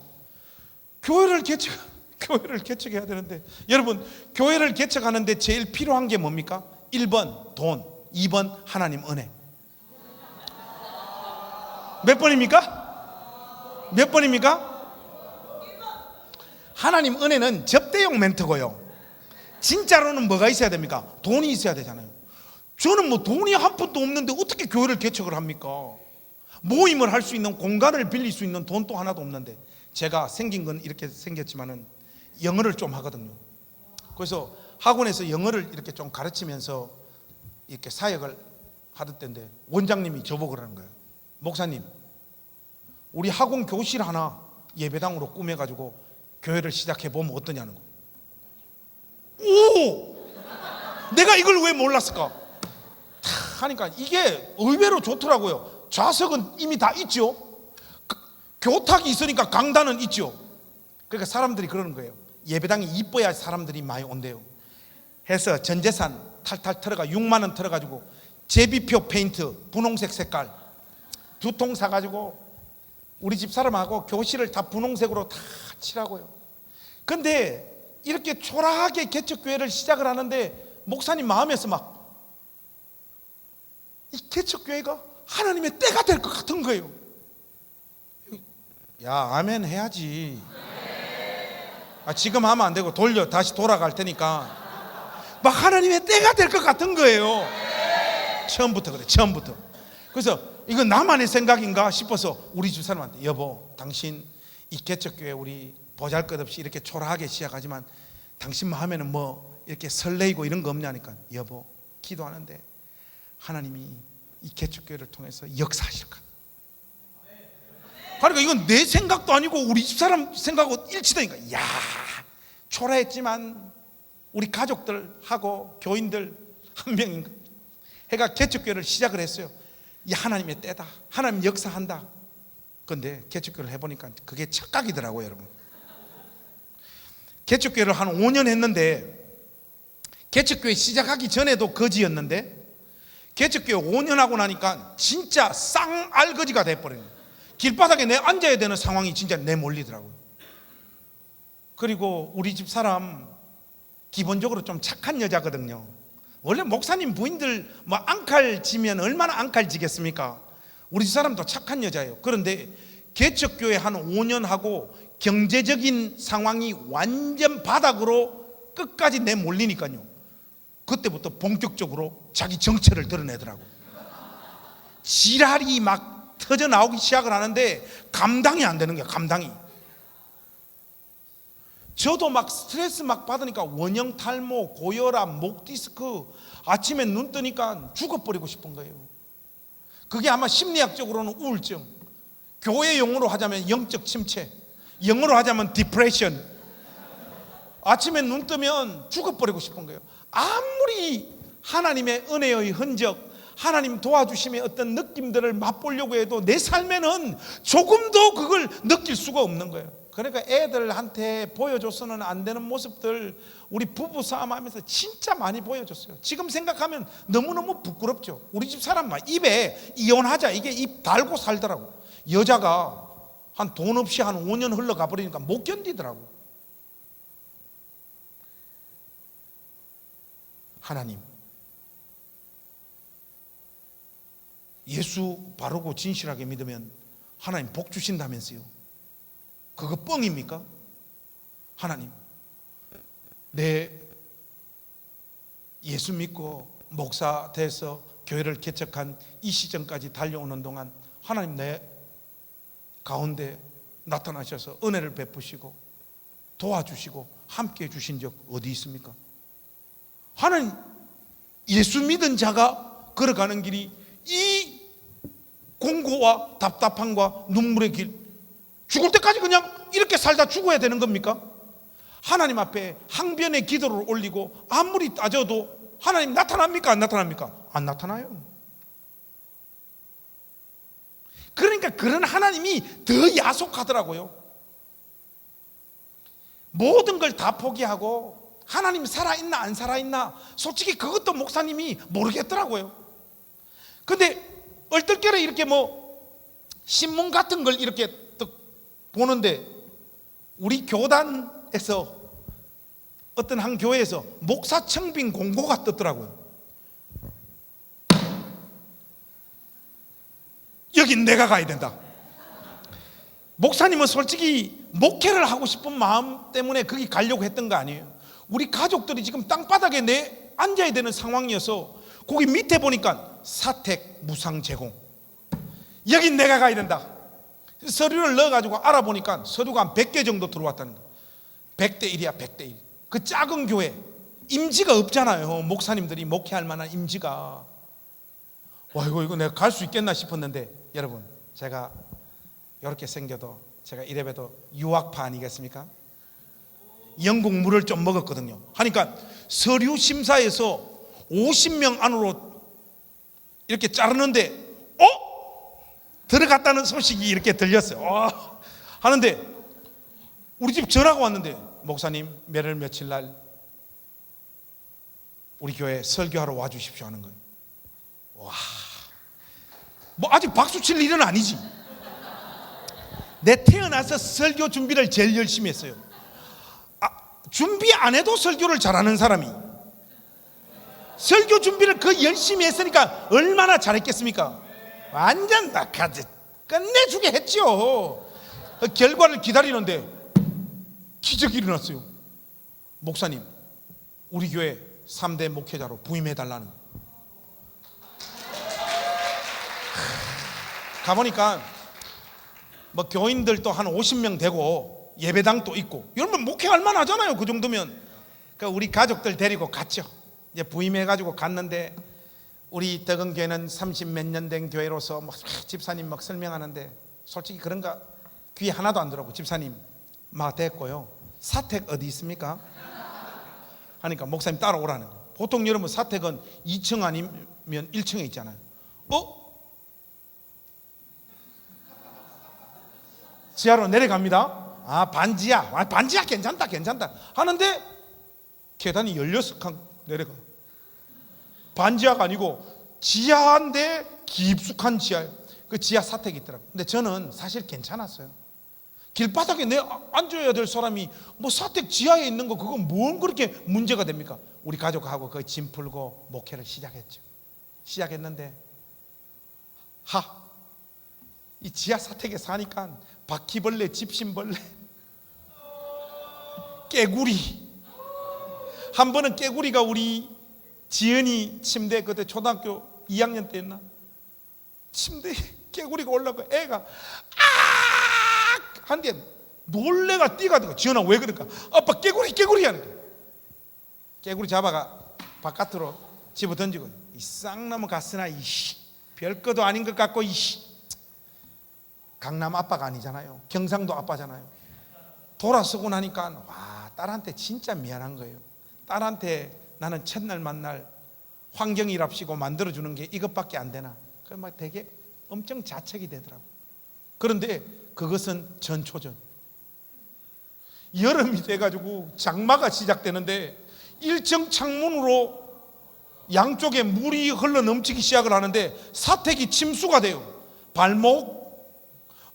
교회를 개척해야 되는데, 여러분, 교회를 개척하는데 제일 필요한 게 뭡니까? 1번 돈, 2번 하나님 은혜. 몇 번입니까? 몇 번입니까? 하나님 은혜는 접대용 멘트고요. 진짜로는 뭐가 있어야 됩니까? 돈이 있어야 되잖아요. 저는 뭐 돈이 한 푼도 없는데 어떻게 교회를 개척을 합니까? 모임을 할 수 있는 공간을 빌릴 수 있는 돈도 하나도 없는데, 제가 생긴 건 이렇게 생겼지만은 영어를 좀 하거든요. 그래서 학원에서 영어를 이렇게 좀 가르치면서 이렇게 사역을 하던 때인데 원장님이 저보고 그러는 거예요. 목사님, 우리 학원 교실 하나 예배당으로 꾸며가지고 교회를 시작해보면 어떠냐는 거. 오! 내가 이걸 왜 몰랐을까? 하니까 이게 의외로 좋더라고요. 좌석은 이미 다 있죠. 교탁이 있으니까 강단은 있죠. 그러니까 사람들이 그러는 거예요. 예배당이 이뻐야 사람들이 많이 온대요. 해서 전재산 탈탈 털어가 6만 원 털어가지고 제비표 페인트 분홍색 색깔 2통 사가지고 우리 집 사람하고 교실을 다 분홍색으로 다 칠하고요. 근데 이렇게 초라하게 개척교회를 시작을 하는데 목사님 마음에서 막 이 개척교회가 하나님의 때가 될 것 같은 거예요. 야, 아멘 해야지. 지금 하면 안 되고 돌려, 다시 돌아갈 테니까. 막 하나님의 때가 될 것 같은 거예요. 처음부터 그래, 처음부터. 그래서 이건 나만의 생각인가 싶어서 우리 집 사람한테, 여보, 당신 이 개척교회 우리 보잘것없이 이렇게 초라하게 시작하지만 당신 마음에는 뭐 이렇게 설레이고 이런 거 없냐니까, 여보, 기도하는데 하나님이 이 개척교회를 통해서 역사하실 것. 그러니까 이건 내 생각도 아니고 우리 집사람 생각하고 일치되니까, 야, 초라했지만 우리 가족들하고 교인들 한 명인가 해가 개척교회를 시작을 했어요. 이 하나님의 때다, 하나님 역사한다. 그런데 개척교회를 해보니까 그게 착각이더라고요. 여러분, 개척교회를 한 5년 했는데, 개척교회 시작하기 전에도 거지였는데 개척교회 5년 하고 나니까 진짜 쌍알거지가 돼버린 거예요. 길바닥에 내 앉아야 되는 상황이 진짜 내몰리더라고요. 그리고 우리 집 사람 기본적으로 좀 착한 여자거든요. 원래 목사님 부인들 뭐 앙칼 지면 얼마나 앙칼 지겠습니까? 우리 집사람도 착한 여자예요. 그런데 개척교회 한 5년 하고 경제적인 상황이 완전 바닥으로 끝까지 내몰리니까요, 그때부터 본격적으로 자기 정체를 드러내더라고요. 지랄이 막 터져 나오기 시작을 하는데 감당이 안 되는 거야. 감당이. 저도 막 스트레스 막 받으니까 원형 탈모, 고혈압, 목 디스크, 아침에 눈 뜨니까 죽어버리고 싶은 거예요. 그게 아마 심리학적으로는 우울증, 교회 용어로 하자면 영적 침체, 영어로 하자면 디프레션. 아침에 눈 뜨면 죽어버리고 싶은 거예요. 아무리 하나님의 은혜의 흔적, 하나님 도와주심의 어떤 느낌들을 맛보려고 해도 내 삶에는 조금도 그걸 느낄 수가 없는 거예요. 그러니까 애들한테 보여줘서는 안 되는 모습들 우리 부부 싸움하면서 진짜 많이 보여줬어요. 지금 생각하면 너무너무 부끄럽죠. 우리 집 사람만 입에 이혼하자 이게 입 달고 살더라고. 여자가 한 돈 없이 한 5년 흘러가 버리니까 못 견디더라고. 하나님, 예수 바르고 진실하게 믿으면 하나님 복 주신다면서요. 그거 뻥입니까? 하나님, 내 예수 믿고 목사 돼서 교회를 개척한 이 시점까지 달려오는 동안 하나님 내 가운데 나타나셔서 은혜를 베푸시고 도와주시고 함께 해주신 적 어디 있습니까? 하나님, 예수 믿은 자가 걸어가는 길이 이 공고와 답답함과 눈물의 길, 죽을 때까지 그냥 이렇게 살다 죽어야 되는 겁니까? 하나님 앞에 항변의 기도를 올리고 아무리 따져도 하나님 나타납니까? 안 나타납니까? 안 나타나요. 그러니까 그런 하나님이 더 야속하더라고요. 모든 걸 다 포기하고 하나님 살아있나 안 살아있나 솔직히 그것도 목사님이 모르겠더라고요. 근데 얼떨결에 이렇게 뭐 신문 같은 걸 이렇게 딱 보는데 우리 교단에서 어떤 한 교회에서 목사 청빙 공고가 떴더라고요. 여긴 내가 가야 된다. 목사님은 솔직히 목회를 하고 싶은 마음 때문에 거기 가려고 했던 거 아니에요. 우리 가족들이 지금 땅바닥에 앉아야 되는 상황이어서 거기 밑에 보니까 사택 무상 제공, 여긴 내가 가야 된다. 서류를 넣어가지고 알아보니까 서류가 한 100개 정도 들어왔다는 거예요. 100대 1이야 100대 1. 그 작은 교회 임지가 없잖아요. 목사님들이 목회할 만한 임지가. 와, 이거 내가 갈 수 있겠나 싶었는데, 여러분, 제가 이렇게 생겨도 제가 이래봬도 유학파 아니겠습니까? 영국 물을 좀 먹었거든요. 하니까 서류 심사에서 50명 안으로 이렇게 자르는데 들어갔다는 소식이 이렇게 들렸어요. 하는데 우리 집 전화가 왔는데, 목사님 몇월 며칠 날 우리 교회 설교하러 와주십시오 하는 거예요. 와, 뭐 아직 박수 칠 일은 아니지. 내 태어나서 설교 준비를 제일 열심히 했어요. 준비 안 해도 설교를 잘하는 사람이 설교 준비를 그 열심히 했으니까 얼마나 잘했겠습니까? 완전 낙하지 끝내주게 했죠. 결과를 기다리는데 기적이 일어났어요. 목사님, 우리 교회 3대 목회자로 부임해달라는. 가보니까 뭐 교인들도 한 50명 되고 예배당도 있고, 여러분 목회할 만하잖아요. 그 정도면. 그러니까 우리 가족들 데리고 갔죠. 이제 부임해가지고 갔는데, 우리 덕은교회는 30 몇 년 된 교회로서 막 집사님 막 설명하는데 솔직히 그런 거 귀에 하나도 안 들어오고, 집사님 막 됐고요, 사택 어디 있습니까? 하니까 목사님 따라오라는 거예요. 보통 여러분 사택은 2층 아니면 1층에 있잖아요. 지하로 내려갑니다. 반지하. 반지하 괜찮다 하는데 계단이 16칸 내려가. 반지하가 아니고 지하인데 깊숙한 지하예요. 그 지하 사택이 있더라고요. 근데 저는 사실 괜찮았어요. 길바닥에 내 앉아야 될 사람이 뭐 사택 지하에 있는 거 그거 뭔 그렇게 문제가 됩니까? 우리 가족하고 그 짐 풀고 목회를 시작했죠. 시작했는데 이 지하 사택에 사니까 바퀴벌레, 집신벌레, 깨구리. 한 번은 깨구리가 우리 지은이 침대, 그때 초등학교 2학년 때였나, 침대에 깨구리가 올라가 애가 아! 한데 놀래가 뛰어가다가 지은아 왜 그럴까? 아빠 깨구리 하는 거야. 깨구리 잡아가 바깥으로 집어 던지고, 이 쌍나무 가스나 이씨, 별것도 아닌 것 같고 이씨. 강남 아빠가 아니잖아요. 경상도 아빠잖아요. 돌아서고 나니까 와, 딸한테 진짜 미안한 거예요. 딸한테 나는 첫날 만날 환경이랍시고 만들어주는 게 이것밖에 안 되나. 그래 막 되게 엄청 자책이 되더라고. 그런데 그것은 전초전. 여름이 돼가지고 장마가 시작되는데 1층 창문으로 양쪽에 물이 흘러 넘치기 시작을 하는데 사택이 침수가 돼요. 발목,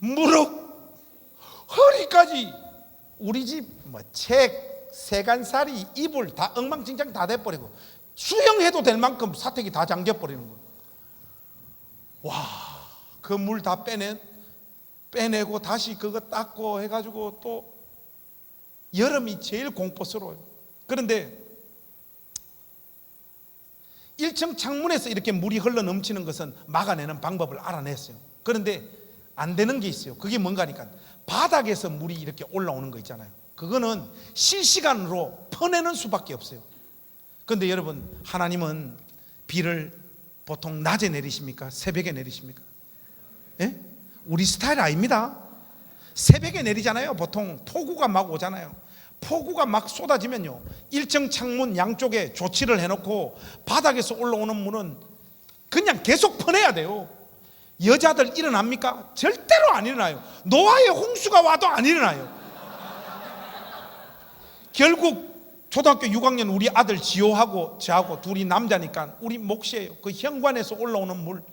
무릎, 허리까지. 우리 집 뭐 책, 세간살이, 이불 다 엉망진창 다 돼버리고 수영해도 될 만큼 사택이 다 잠겨버리는 거예요. 와, 그 물 다 빼내고 다시 그거 닦고 해가지고 또 여름이 제일 공포스러워요. 그런데 1층 창문에서 이렇게 물이 흘러 넘치는 것은 막아내는 방법을 알아냈어요. 그런데 안 되는 게 있어요. 그게 뭔가 하니까 바닥에서 물이 이렇게 올라오는 거 있잖아요. 그거는 실시간으로 퍼내는 수밖에 없어요. 그런데 여러분, 하나님은 비를 보통 낮에 내리십니까? 새벽에 내리십니까? 예? 우리 스타일 아닙니다. 새벽에 내리잖아요. 보통 폭우가 막 오잖아요. 폭우가 막 쏟아지면요, 1층 창문 양쪽에 조치를 해놓고 바닥에서 올라오는 물은 그냥 계속 퍼내야 돼요. 여자들 일어납니까? 절대로 안 일어나요. 노아의 홍수가 와도 안 일어나요. 결국 초등학교 6학년 우리 아들 지호하고 저하고 둘이 남자니까 우리 몫이에요. 그 현관에서 올라오는 물,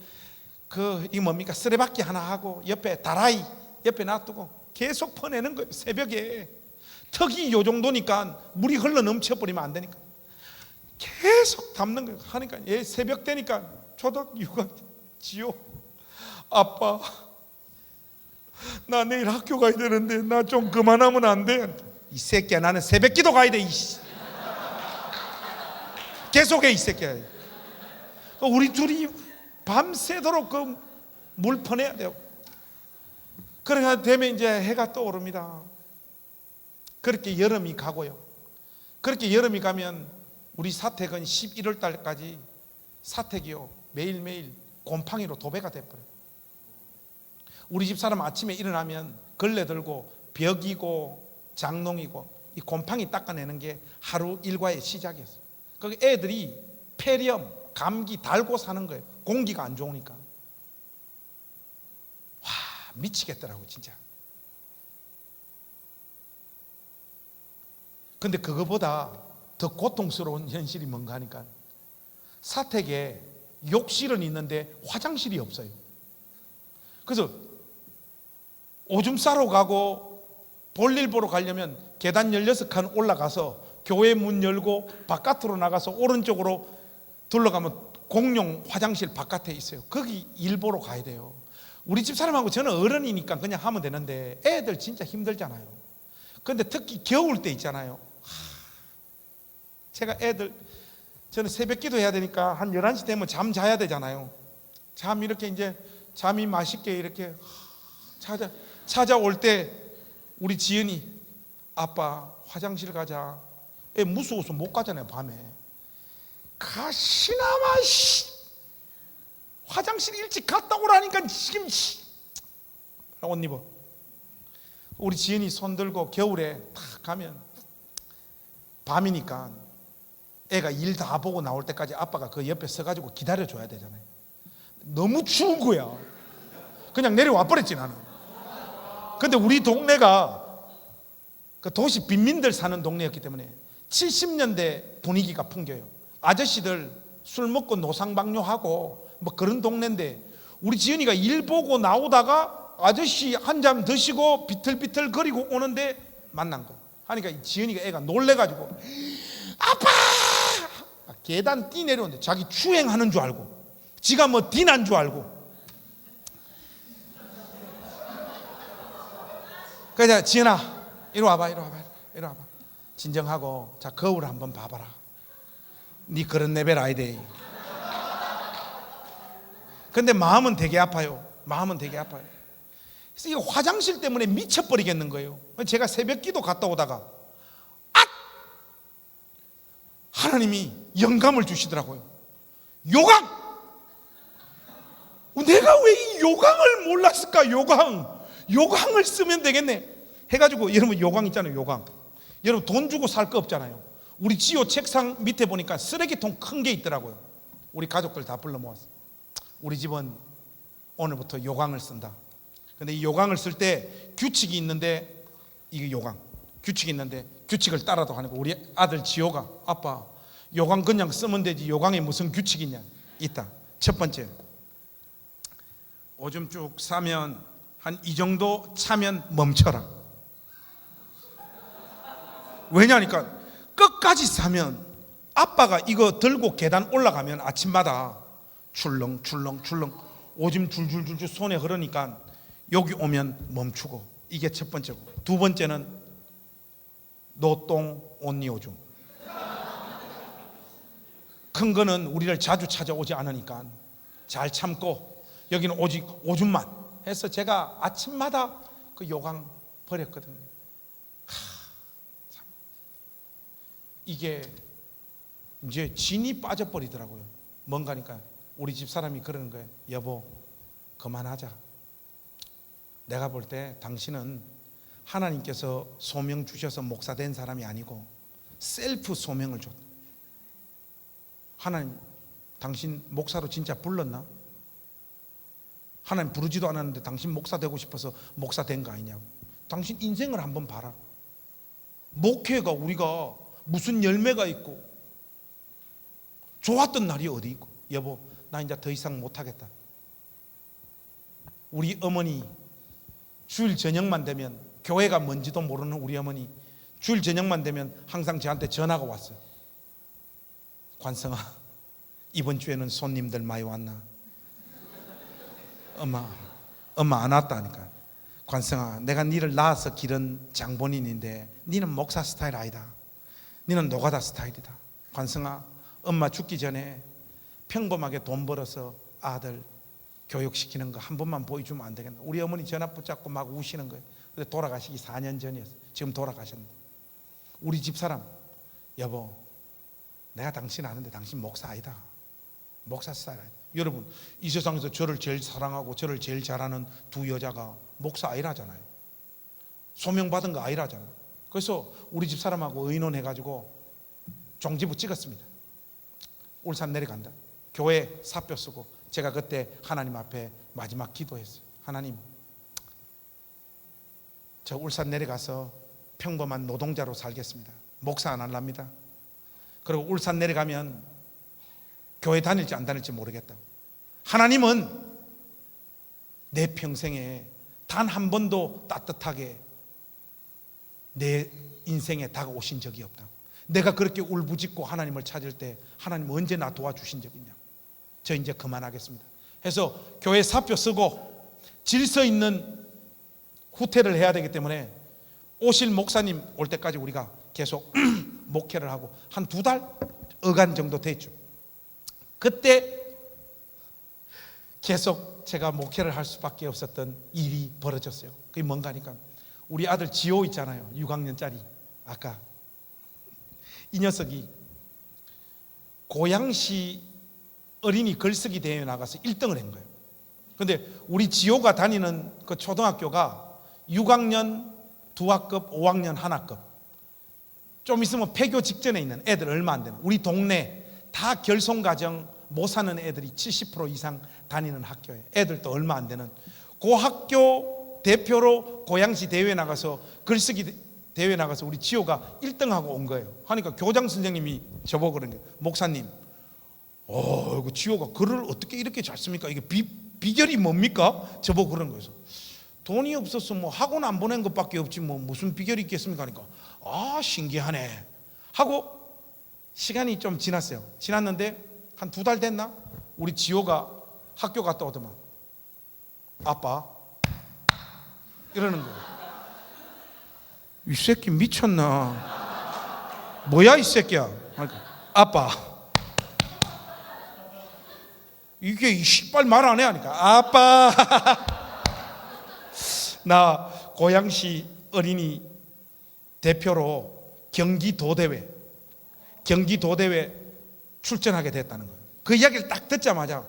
이 뭡니까? 쓰레받기 하나 하고 옆에 다라이 옆에 놔두고 계속 퍼내는 거예요. 새벽에 턱이 요 정도니까 물이 흘러 넘쳐버리면 안 되니까 계속 담는 거예요. 하니까 새벽 되니까 초등학교 6학년 지호, 아빠 나 내일 학교 가야 되는데 나 좀 그만하면 안 돼? 이 새끼야, 나는 새벽 기도 가야 돼. 계속해 이 새끼야. 우리 둘이 밤새도록 그 물 퍼내야 돼요. 그러니까 되면 이제 해가 떠오릅니다. 그렇게 여름이 가고요. 그렇게 여름이 가면 우리 사택은 11월 달까지 사택이요, 매일매일 곰팡이로 도배가 돼버려요. 우리 집 사람 아침에 일어나면 걸레 들고 벽이고 장롱이고 이 곰팡이 닦아내는 게 하루 일과의 시작이었어요. 거기 애들이 폐렴, 감기 달고 사는 거예요. 공기가 안 좋으니까. 와, 미치겠더라고 진짜. 근데 그거보다 더 고통스러운 현실이 뭔가 하니까 사택에 욕실은 있는데 화장실이 없어요. 그래서 오줌 싸러 가고 볼일 보러 가려면 계단 16칸 올라가서 교회 문 열고 바깥으로 나가서 오른쪽으로 둘러가면 공용 화장실 바깥에 있어요. 거기 일 보러 가야 돼요. 우리 집 사람하고 저는 어른이니까 그냥 하면 되는데 애들 진짜 힘들잖아요. 그런데 특히 겨울 때 있잖아요. 제가 저는 새벽 기도 해야 되니까 한 11시 되면 잠 자야 되잖아요. 잠 이렇게 이제 잠이 맛있게 이렇게 찾아올 때 우리 지은이, 아빠 화장실 가자. 애 무서워서 못 가잖아요. 밤에 가시나마 화장실 일찍 갔다 오라니까 지금 옷 입어. 우리 지은이 손 들고 겨울에 탁 가면 밤이니까 애가 일 다 보고 나올 때까지 아빠가 그 옆에 서가지고 기다려줘야 되잖아요. 너무 추운 거야. 그냥 내려와 버렸지 나는. 근데 우리 동네가 그 도시 빈민들 사는 동네였기 때문에 70년대 분위기가 풍겨요. 아저씨들 술 먹고 노상방뇨하고 뭐 그런 동네인데 우리 지은이가 일 보고 나오다가 아저씨 한 잔 드시고 비틀비틀 거리고 오는데 만난 거야. 하니까 지은이가 애가 놀래가지고 아빠! 계단 뛰 내려오는데 자기 추행하는 줄 알고 지가 뭐 디난 줄 알고 그래서 지은아 이리 와봐, 이리 와봐, 이리 와봐. 진정하고 자 거울 한번 봐봐라. 네 그런 레벨 아이데. 근데 마음은 되게 아파요. 마음은 되게 아파요. 그래서 이거 화장실 때문에 미쳐버리겠는 거예요. 제가 새벽 기도 갔다 오다가 하나님이 영감을 주시더라고요. 요강! 내가 왜 이 요강을 몰랐을까? 요강을 쓰면 되겠네 해가지고, 여러분 요강 있잖아요. 요강. 여러분 돈 주고 살 거 없잖아요. 우리 지호 책상 밑에 보니까 쓰레기통 큰 게 있더라고요. 우리 가족들 다 불러 모았어. 우리 집은 오늘부터 요강을 쓴다. 근데 이 요강을 쓸 때 규칙이 있는데, 이게 요강 규칙이 있는데 규칙을 따라도 하는 거. 우리 아들 지호가 아빠 요강 그냥 쓰면 되지 요강에 무슨 규칙이 있냐. 있다. 첫 번째, 오줌 쭉 싸면 한 이 정도 차면 멈춰라. 왜냐니까 끝까지 싸면 아빠가 이거 들고 계단 올라가면 아침마다 출렁출렁 오줌 줄줄줄줄 손에 흐르니까 여기 오면 멈추고. 이게 첫 번째고, 두 번째는 노똥 온니 오줌. 큰 거는 우리를 자주 찾아오지 않으니까 잘 참고, 여기는 오직 오줌만 해서 제가 아침마다 그 요강 버렸거든요. 참. 이게 이제 진이 빠져버리더라고요. 뭔가니까 우리 집 사람이 그러는 거예요. 여보 그만하자. 내가 볼 때 당신은 하나님께서 소명 주셔서 목사 된 사람이 아니고 셀프 소명을 줬다. 하나님 당신 목사로 진짜 불렀나? 하나님 부르지도 않았는데 당신 목사 되고 싶어서 목사 된 거 아니냐고. 당신 인생을 한번 봐라. 목회가 우리가 무슨 열매가 있고 좋았던 날이 어디 있고. 여보 나 이제 더 이상 못하겠다. 우리 어머니 주일 저녁만 되면, 교회가 뭔지도 모르는 우리 어머니 주일 저녁만 되면 항상 저한테 전화가 왔어요. 관성아 이번 주에는 손님들 많이 왔나? 엄마 안 왔다니까. 관성아 내가 니를 낳아서 기른 장본인인데 니는 목사 스타일 아니다. 니는 노가다 스타일이다. 관성아 엄마 죽기 전에 평범하게 돈 벌어서 아들 교육시키는 거 한 번만 보여주면 안 되겠나. 우리 어머니 전화 붙잡고 막 우시는 거예요. 근데 돌아가시기 4년 전이었어요. 지금 돌아가셨는데. 우리 집사람 여보 내가 당신 아는데 당신 목사 아니다. 목사 스타일 아니다. 여러분 이 세상에서 저를 제일 사랑하고 저를 제일 잘하는 두 여자가 목사 아이라잖아요. 소명받은 거 아이라잖아요. 그래서 우리 집사람하고 의논해가지고 종지부 찍었습니다. 울산 내려간다. 교회 사표 쓰고 제가 그때 하나님 앞에 마지막 기도했어요. 하나님 저 울산 내려가서 평범한 노동자로 살겠습니다. 목사 안 할랍니다. 그리고 울산 내려가면 교회 다닐지 안 다닐지 모르겠다. 하나님은 내 평생에 단 한 번도 따뜻하게 내 인생에 다가오신 적이 없다. 내가 그렇게 울부짖고 하나님을 찾을 때 하나님 언제 나 도와주신 적 있냐. 저 이제 그만하겠습니다 해서 교회 사표 쓰고 질서 있는 후퇴를 해야 되기 때문에 오실 목사님 올 때까지 우리가 계속 목회를 하고 한 2달 어간 정도 됐죠. 그때 계속 제가 목회를 할 수밖에 없었던 일이 벌어졌어요. 그게 뭔가 하니까 우리 아들 지호 있잖아요. 6학년짜리. 아까 이 녀석이 고양시 어린이 글쓰기 대회에 나가서 1등을 한 거예요. 근데 우리 지호가 다니는 그 초등학교가 6학년 2학급 5학년 1학급 좀 있으면 폐교 직전에 있는 애들 얼마 안 되는, 우리 동네 다 결손가정 못 사는 애들이 70% 이상 다니는 학교에 애들도 얼마 안 되는 그 학교 대표로 고양시 대회에 나가서 글쓰기 대회에 나가서 우리 지호가 1등하고 온 거예요. 하니까 교장 선생님이 저보고 그런 거예요. 목사님 그 지호가 글을 어떻게 이렇게 잘 씁니까? 이게 비결이 뭡니까? 저보고 그런 거예요. 돈이 없어서 뭐 학원 안 보낸 것밖에 없지 뭐 무슨 비결이 있겠습니까? 하니까 신기하네 하고 시간이 좀 지났어요. 지났는데 한 2달 됐나? 우리 지호가 학교 갔다 오더만 아빠 이러는 거예요. 이 새끼 미쳤나? 뭐야 이 새끼야? 아빠. 이게 이 씨발 말 안 해 하니까 아빠. 나 고양시 어린이 대표로 경기도대회 출전하게 됐다는 거예요. 그 이야기를 딱 듣자마자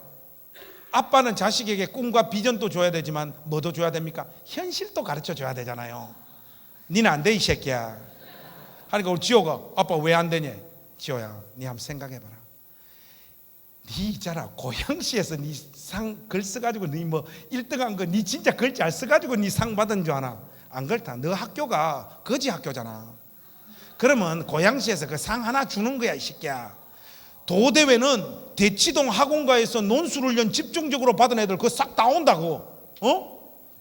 아빠는 자식에게 꿈과 비전도 줘야 되지만 뭐도 줘야 됩니까? 현실도 가르쳐 줘야 되잖아요. 니는 안 돼 이 새끼야. 하니까 우리 지호가 아빠 왜 안 되냐? 지호야 니 한번 생각해봐라. 니 있잖아 고양시에서 니 상 글 써가지고 니 뭐 1등한 거 니 진짜 글 잘 써가지고 니 상 받은 줄 아나? 안 그렇다. 너 학교가 거지 학교잖아. 그러면 고양시에서 그 상 하나 주는 거야 이 새끼야. 도대회는 대치동 학원가에서 논술훈련 집중적으로 받은 애들 그거 싹 다 온다고.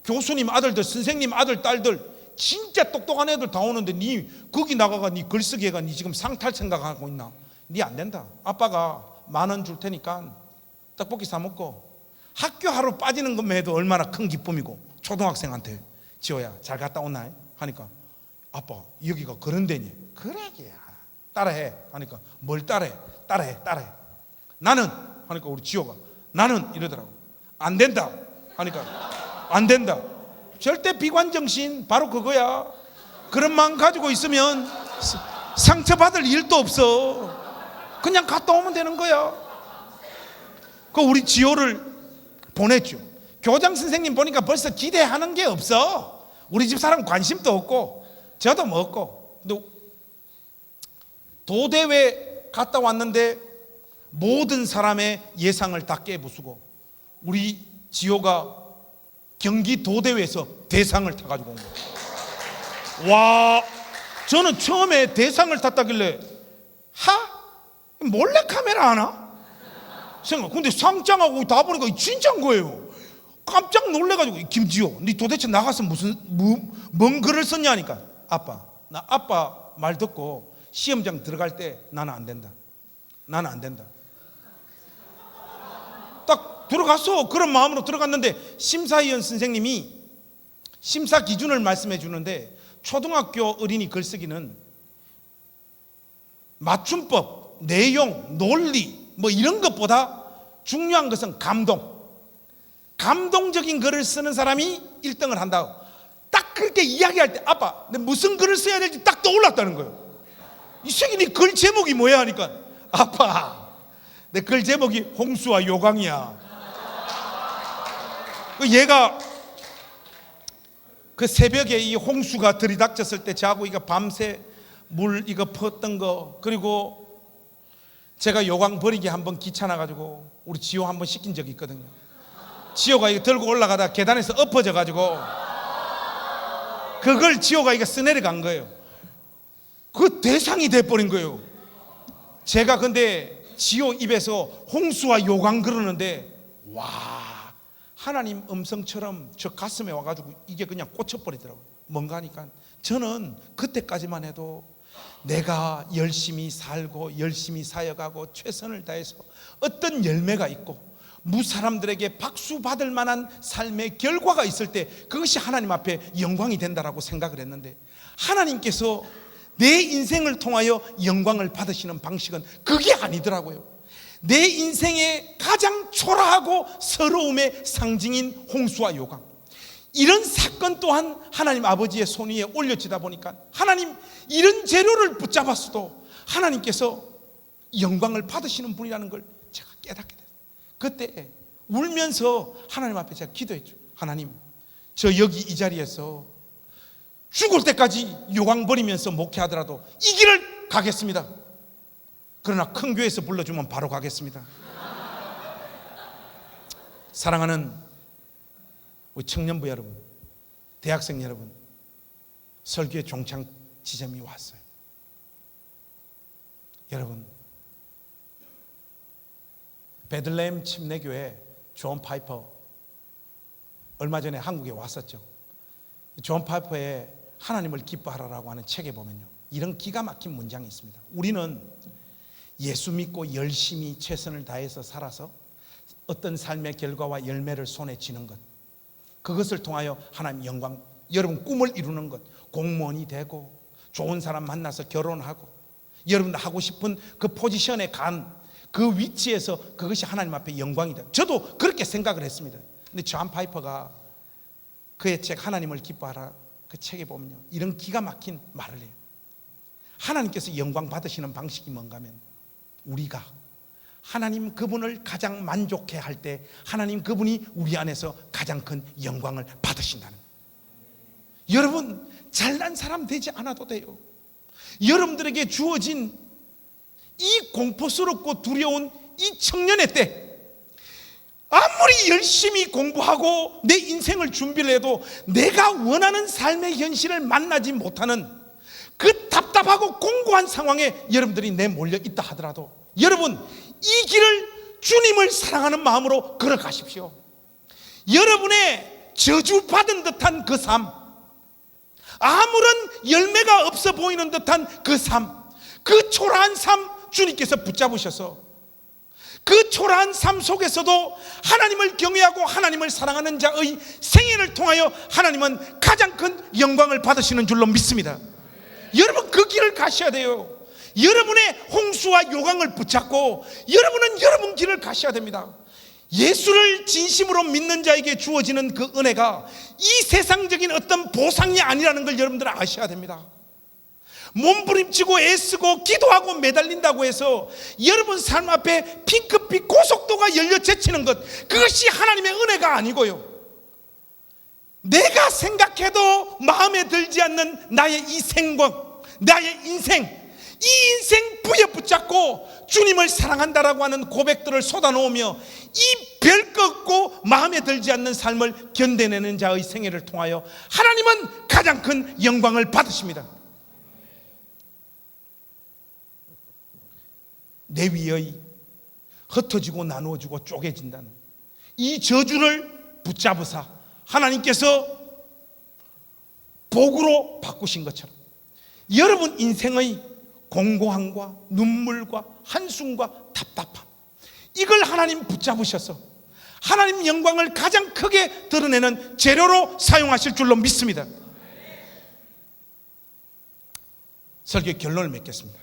교수님 아들들 선생님 아들 딸들 진짜 똑똑한 애들 다 오는데 니 거기 나가가 니 글쓰기 해가 니 지금 상 탈 생각하고 있나? 니 안 된다. 아빠가 10,000원 줄 테니까 떡볶이 사 먹고 학교 하루 빠지는 것만 해도 얼마나 큰 기쁨이고 초등학생한테. 지호야 잘 갔다 오나? 하니까 아빠 여기가 그런 데니? 그래 야 따라해 하니까 뭘 따라해? 따라해 나는 하니까 우리 지호가 나는 이러더라고. 안 된다 하니까 안 된다. 절대 비관정신 바로 그거야. 그런 마음 가지고 있으면 상처받을 일도 없어. 그냥 갔다 오면 되는 거야. 그 우리 지호를 보냈죠. 교장 선생님 보니까 벌써 기대하는 게 없어. 우리 집 사람 관심도 없고 저도 뭐 없고. 근데 도대회 갔다 왔는데 모든 사람의 예상을 다 깨부수고 우리 지호가 경기 도대회에서 대상을 타가지고 온 거예요. 와, 저는 처음에 대상을 탔다길래 몰래 카메라 하나? 생각. 근데 상장하고 다 보니까 진짜인 거예요. 깜짝 놀래가지고 김지호, 니 도대체 나가서 무슨 뭔 글을 썼냐 하니까 나 아빠 말 듣고 시험장 들어갈 때 나는 안 된다. 딱 들어갔어. 그런 마음으로 들어갔는데 심사위원 선생님이 심사 기준을 말씀해 주는데 초등학교 어린이 글쓰기는 맞춤법, 내용, 논리 뭐 이런 것보다 중요한 것은 감동적인 글을 쓰는 사람이 1등을 한다고. 딱 그렇게 이야기할 때 아빠 내 무슨 글을 써야 될지 딱 떠올랐다는 거예요. 이 새끼 네 글 제목이 뭐야 하니까 아빠 내 글 제목이 홍수와 요강이야. 얘가 그 새벽에 이 홍수가 들이닥쳤을 때 자고 이거 밤새 물 이거 퍼었던 거, 그리고 제가 요강 버리기 한번 귀찮아가지고 우리 지호 한번 시킨 적이 있거든요. 지호가 이거 들고 올라가다 계단에서 엎어져가지고 그걸 지호가 이거 쓰내려간 거예요. 그 대상이 돼버린 거예요. 제가 근데 지호 입에서 홍수와 요강 그러는데 와, 하나님 음성처럼 저 가슴에 와가지고 이게 그냥 꽂혀버리더라고요. 뭔가 하니까 저는 그때까지만 해도 내가 열심히 살고 열심히 사역하고 최선을 다해서 어떤 열매가 있고 무사람들에게 박수 받을 만한 삶의 결과가 있을 때 그것이 하나님 앞에 영광이 된다라고 생각을 했는데, 하나님께서 내 인생을 통하여 영광을 받으시는 방식은 그게 아니더라고요. 내 인생의 가장 초라하고 서러움의 상징인 홍수와 요강, 이런 사건 또한 하나님 아버지의 손 위에 올려지다 보니까 하나님 이런 재료를 붙잡았어도 하나님께서 영광을 받으시는 분이라는 걸 제가 깨닫게 됐어요. 그때 울면서 하나님 앞에 제가 기도했죠. 하나님, 저 여기 이 자리에서 죽을 때까지 요강 버리면서 목회하더라도 이 길을 가겠습니다. 그러나 큰 교회에서 불러주면 바로 가겠습니다. 사랑하는 우리 청년부 여러분, 대학생 여러분, 설교의 종착 지점이 왔어요. 여러분, 베들레헴 침례교회 존 파이퍼 얼마 전에 한국에 왔었죠. 존 파이퍼의 하나님을 기뻐하라라고 하는 책에 보면요, 이런 기가 막힌 문장이 있습니다. 우리는 예수 믿고 열심히 최선을 다해서 살아서 어떤 삶의 결과와 열매를 손에 쥐는 것, 그것을 통하여 하나님 영광 여러분 꿈을 이루는 것, 공무원이 되고 좋은 사람 만나서 결혼하고 여러분들 하고 싶은 그 포지션에 간 그 위치에서 그것이 하나님 앞에 영광이다. 저도 그렇게 생각을 했습니다. 근데 존 파이퍼가 그의 책 하나님을 기뻐하라 그 책에 보면요, 이런 기가 막힌 말을 해요. 하나님께서 영광 받으시는 방식이 뭔가 하면 우리가 하나님 그분을 가장 만족해 할 때 하나님 그분이 우리 안에서 가장 큰 영광을 받으신다는 거예요. 여러분 잘난 사람 되지 않아도 돼요. 여러분들에게 주어진 이 공포스럽고 두려운 이 청년의 때 아무리 열심히 공부하고 내 인생을 준비를 해도 내가 원하는 삶의 현실을 만나지 못하는 그 답답하고 공고한 상황에 여러분들이 내몰려 있다 하더라도 여러분 이 길을 주님을 사랑하는 마음으로 걸어가십시오. 여러분의 저주받은 듯한 그 삶, 아무런 열매가 없어 보이는 듯한 그 삶, 그 초라한 삶 주님께서 붙잡으셔서 그 초라한 삶 속에서도 하나님을 경외하고 하나님을 사랑하는 자의 생애를 통하여 하나님은 가장 큰 영광을 받으시는 줄로 믿습니다. 여러분 그 길을 가셔야 돼요. 여러분의 홍수와 요강을 붙잡고 여러분은 여러분 길을 가셔야 됩니다. 예수를 진심으로 믿는 자에게 주어지는 그 은혜가 이 세상적인 어떤 보상이 아니라는 걸 여러분들은 아셔야 됩니다. 몸부림치고 애쓰고 기도하고 매달린다고 해서 여러분 삶 앞에 핑크빛 고속도가 열려 제치는 것, 그것이 하나님의 은혜가 아니고요, 내가 생각해도 마음에 들지 않는 나의 이 생각, 나의 인생, 이 인생 부여붙잡고 주님을 사랑한다라고 하는 고백들을 쏟아놓으며 이 별 것 없고 마음에 들지 않는 삶을 견뎌내는 자의 생애를 통하여 하나님은 가장 큰 영광을 받으십니다. 내 위의 흩어지고 나누어지고 쪼개진다는 이 저주를 붙잡으사 하나님께서 복으로 바꾸신 것처럼 여러분 인생의 공고함과 눈물과 한숨과 답답함, 이걸 하나님 붙잡으셔서 하나님 영광을 가장 크게 드러내는 재료로 사용하실 줄로 믿습니다. 설교 결론을 맺겠습니다.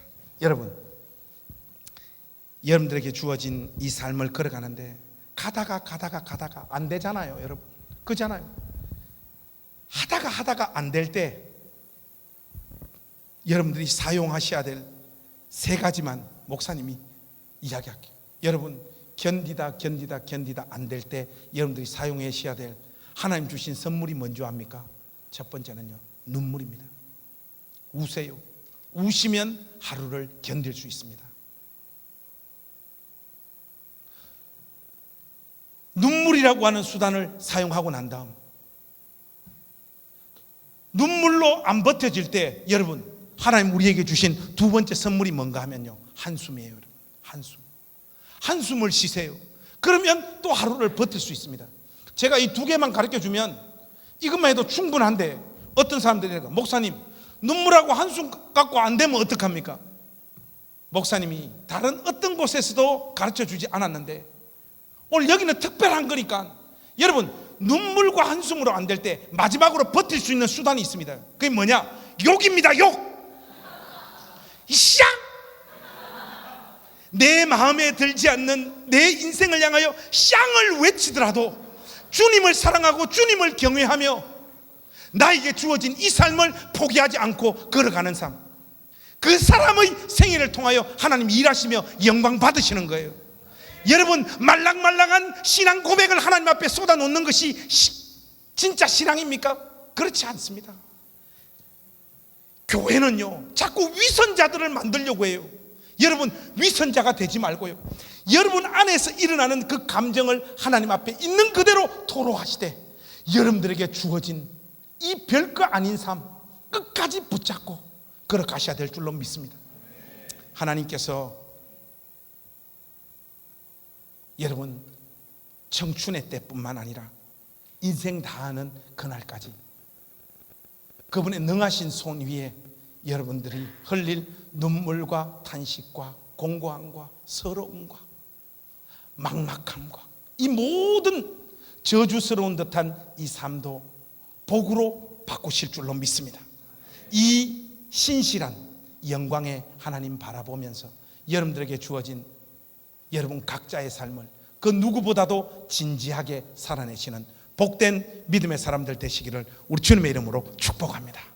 여러분들에게 주어진 이 삶을 걸어가는데 가다가 안 되잖아요. 여러분 그잖아요. 하다가 안 될 때 여러분들이 사용하셔야 될 세 가지만 목사님이 이야기할게요. 여러분 견디다 안 될 때 여러분들이 사용하셔야 될 하나님 주신 선물이 뭔지 압니까? 첫 번째는요, 눈물입니다. 우세요. 우시면 하루를 견딜 수 있습니다. 눈물이라고 하는 수단을 사용하고 난 다음 눈물로 안 버텨질 때 여러분 하나님 우리에게 주신 두 번째 선물이 뭔가 하면요, 한숨이에요. 여러분 한숨을 쉬세요. 그러면 또 하루를 버틸 수 있습니다. 제가 이 두 개만 가르쳐 주면 이것만 해도 충분한데 어떤 사람들이 목사님 눈물하고 한숨 갖고 안 되면 어떡합니까? 목사님이 다른 어떤 곳에서도 가르쳐 주지 않았는데 오늘 여기는 특별한 거니까 여러분 눈물과 한숨으로 안 될 때 마지막으로 버틸 수 있는 수단이 있습니다. 그게 뭐냐? 욕입니다. 욕. 샹! 내 마음에 들지 않는 내 인생을 향하여 샹을 외치더라도 주님을 사랑하고 주님을 경외하며 나에게 주어진 이 삶을 포기하지 않고 걸어가는 삶, 그 사람의 생애를 통하여 하나님 일하시며 영광 받으시는 거예요. 여러분 말랑말랑한 신앙 고백을 하나님 앞에 쏟아놓는 것이 진짜 신앙입니까? 그렇지 않습니다. 교회는요 자꾸 위선자들을 만들려고 해요. 여러분 위선자가 되지 말고요, 여러분 안에서 일어나는 그 감정을 하나님 앞에 있는 그대로 토로하시되 여러분들에게 주어진 이 별거 아닌 삶 끝까지 붙잡고 걸어가셔야 될 줄로 믿습니다. 하나님께서 여러분 청춘의 때뿐만 아니라 인생 다하는 그날까지 그분의 능하신 손 위에 여러분들이 흘릴 눈물과 탄식과 공고함과 서러움과 막막함과 이 모든 저주스러운 듯한 이 삶도 복으로 바꾸실 줄로 믿습니다. 이 신실한 영광의 하나님 바라보면서 여러분들에게 주어진 여러분 각자의 삶을 그 누구보다도 진지하게 살아내시는 복된 믿음의 사람들 되시기를 우리 주님의 이름으로 축복합니다.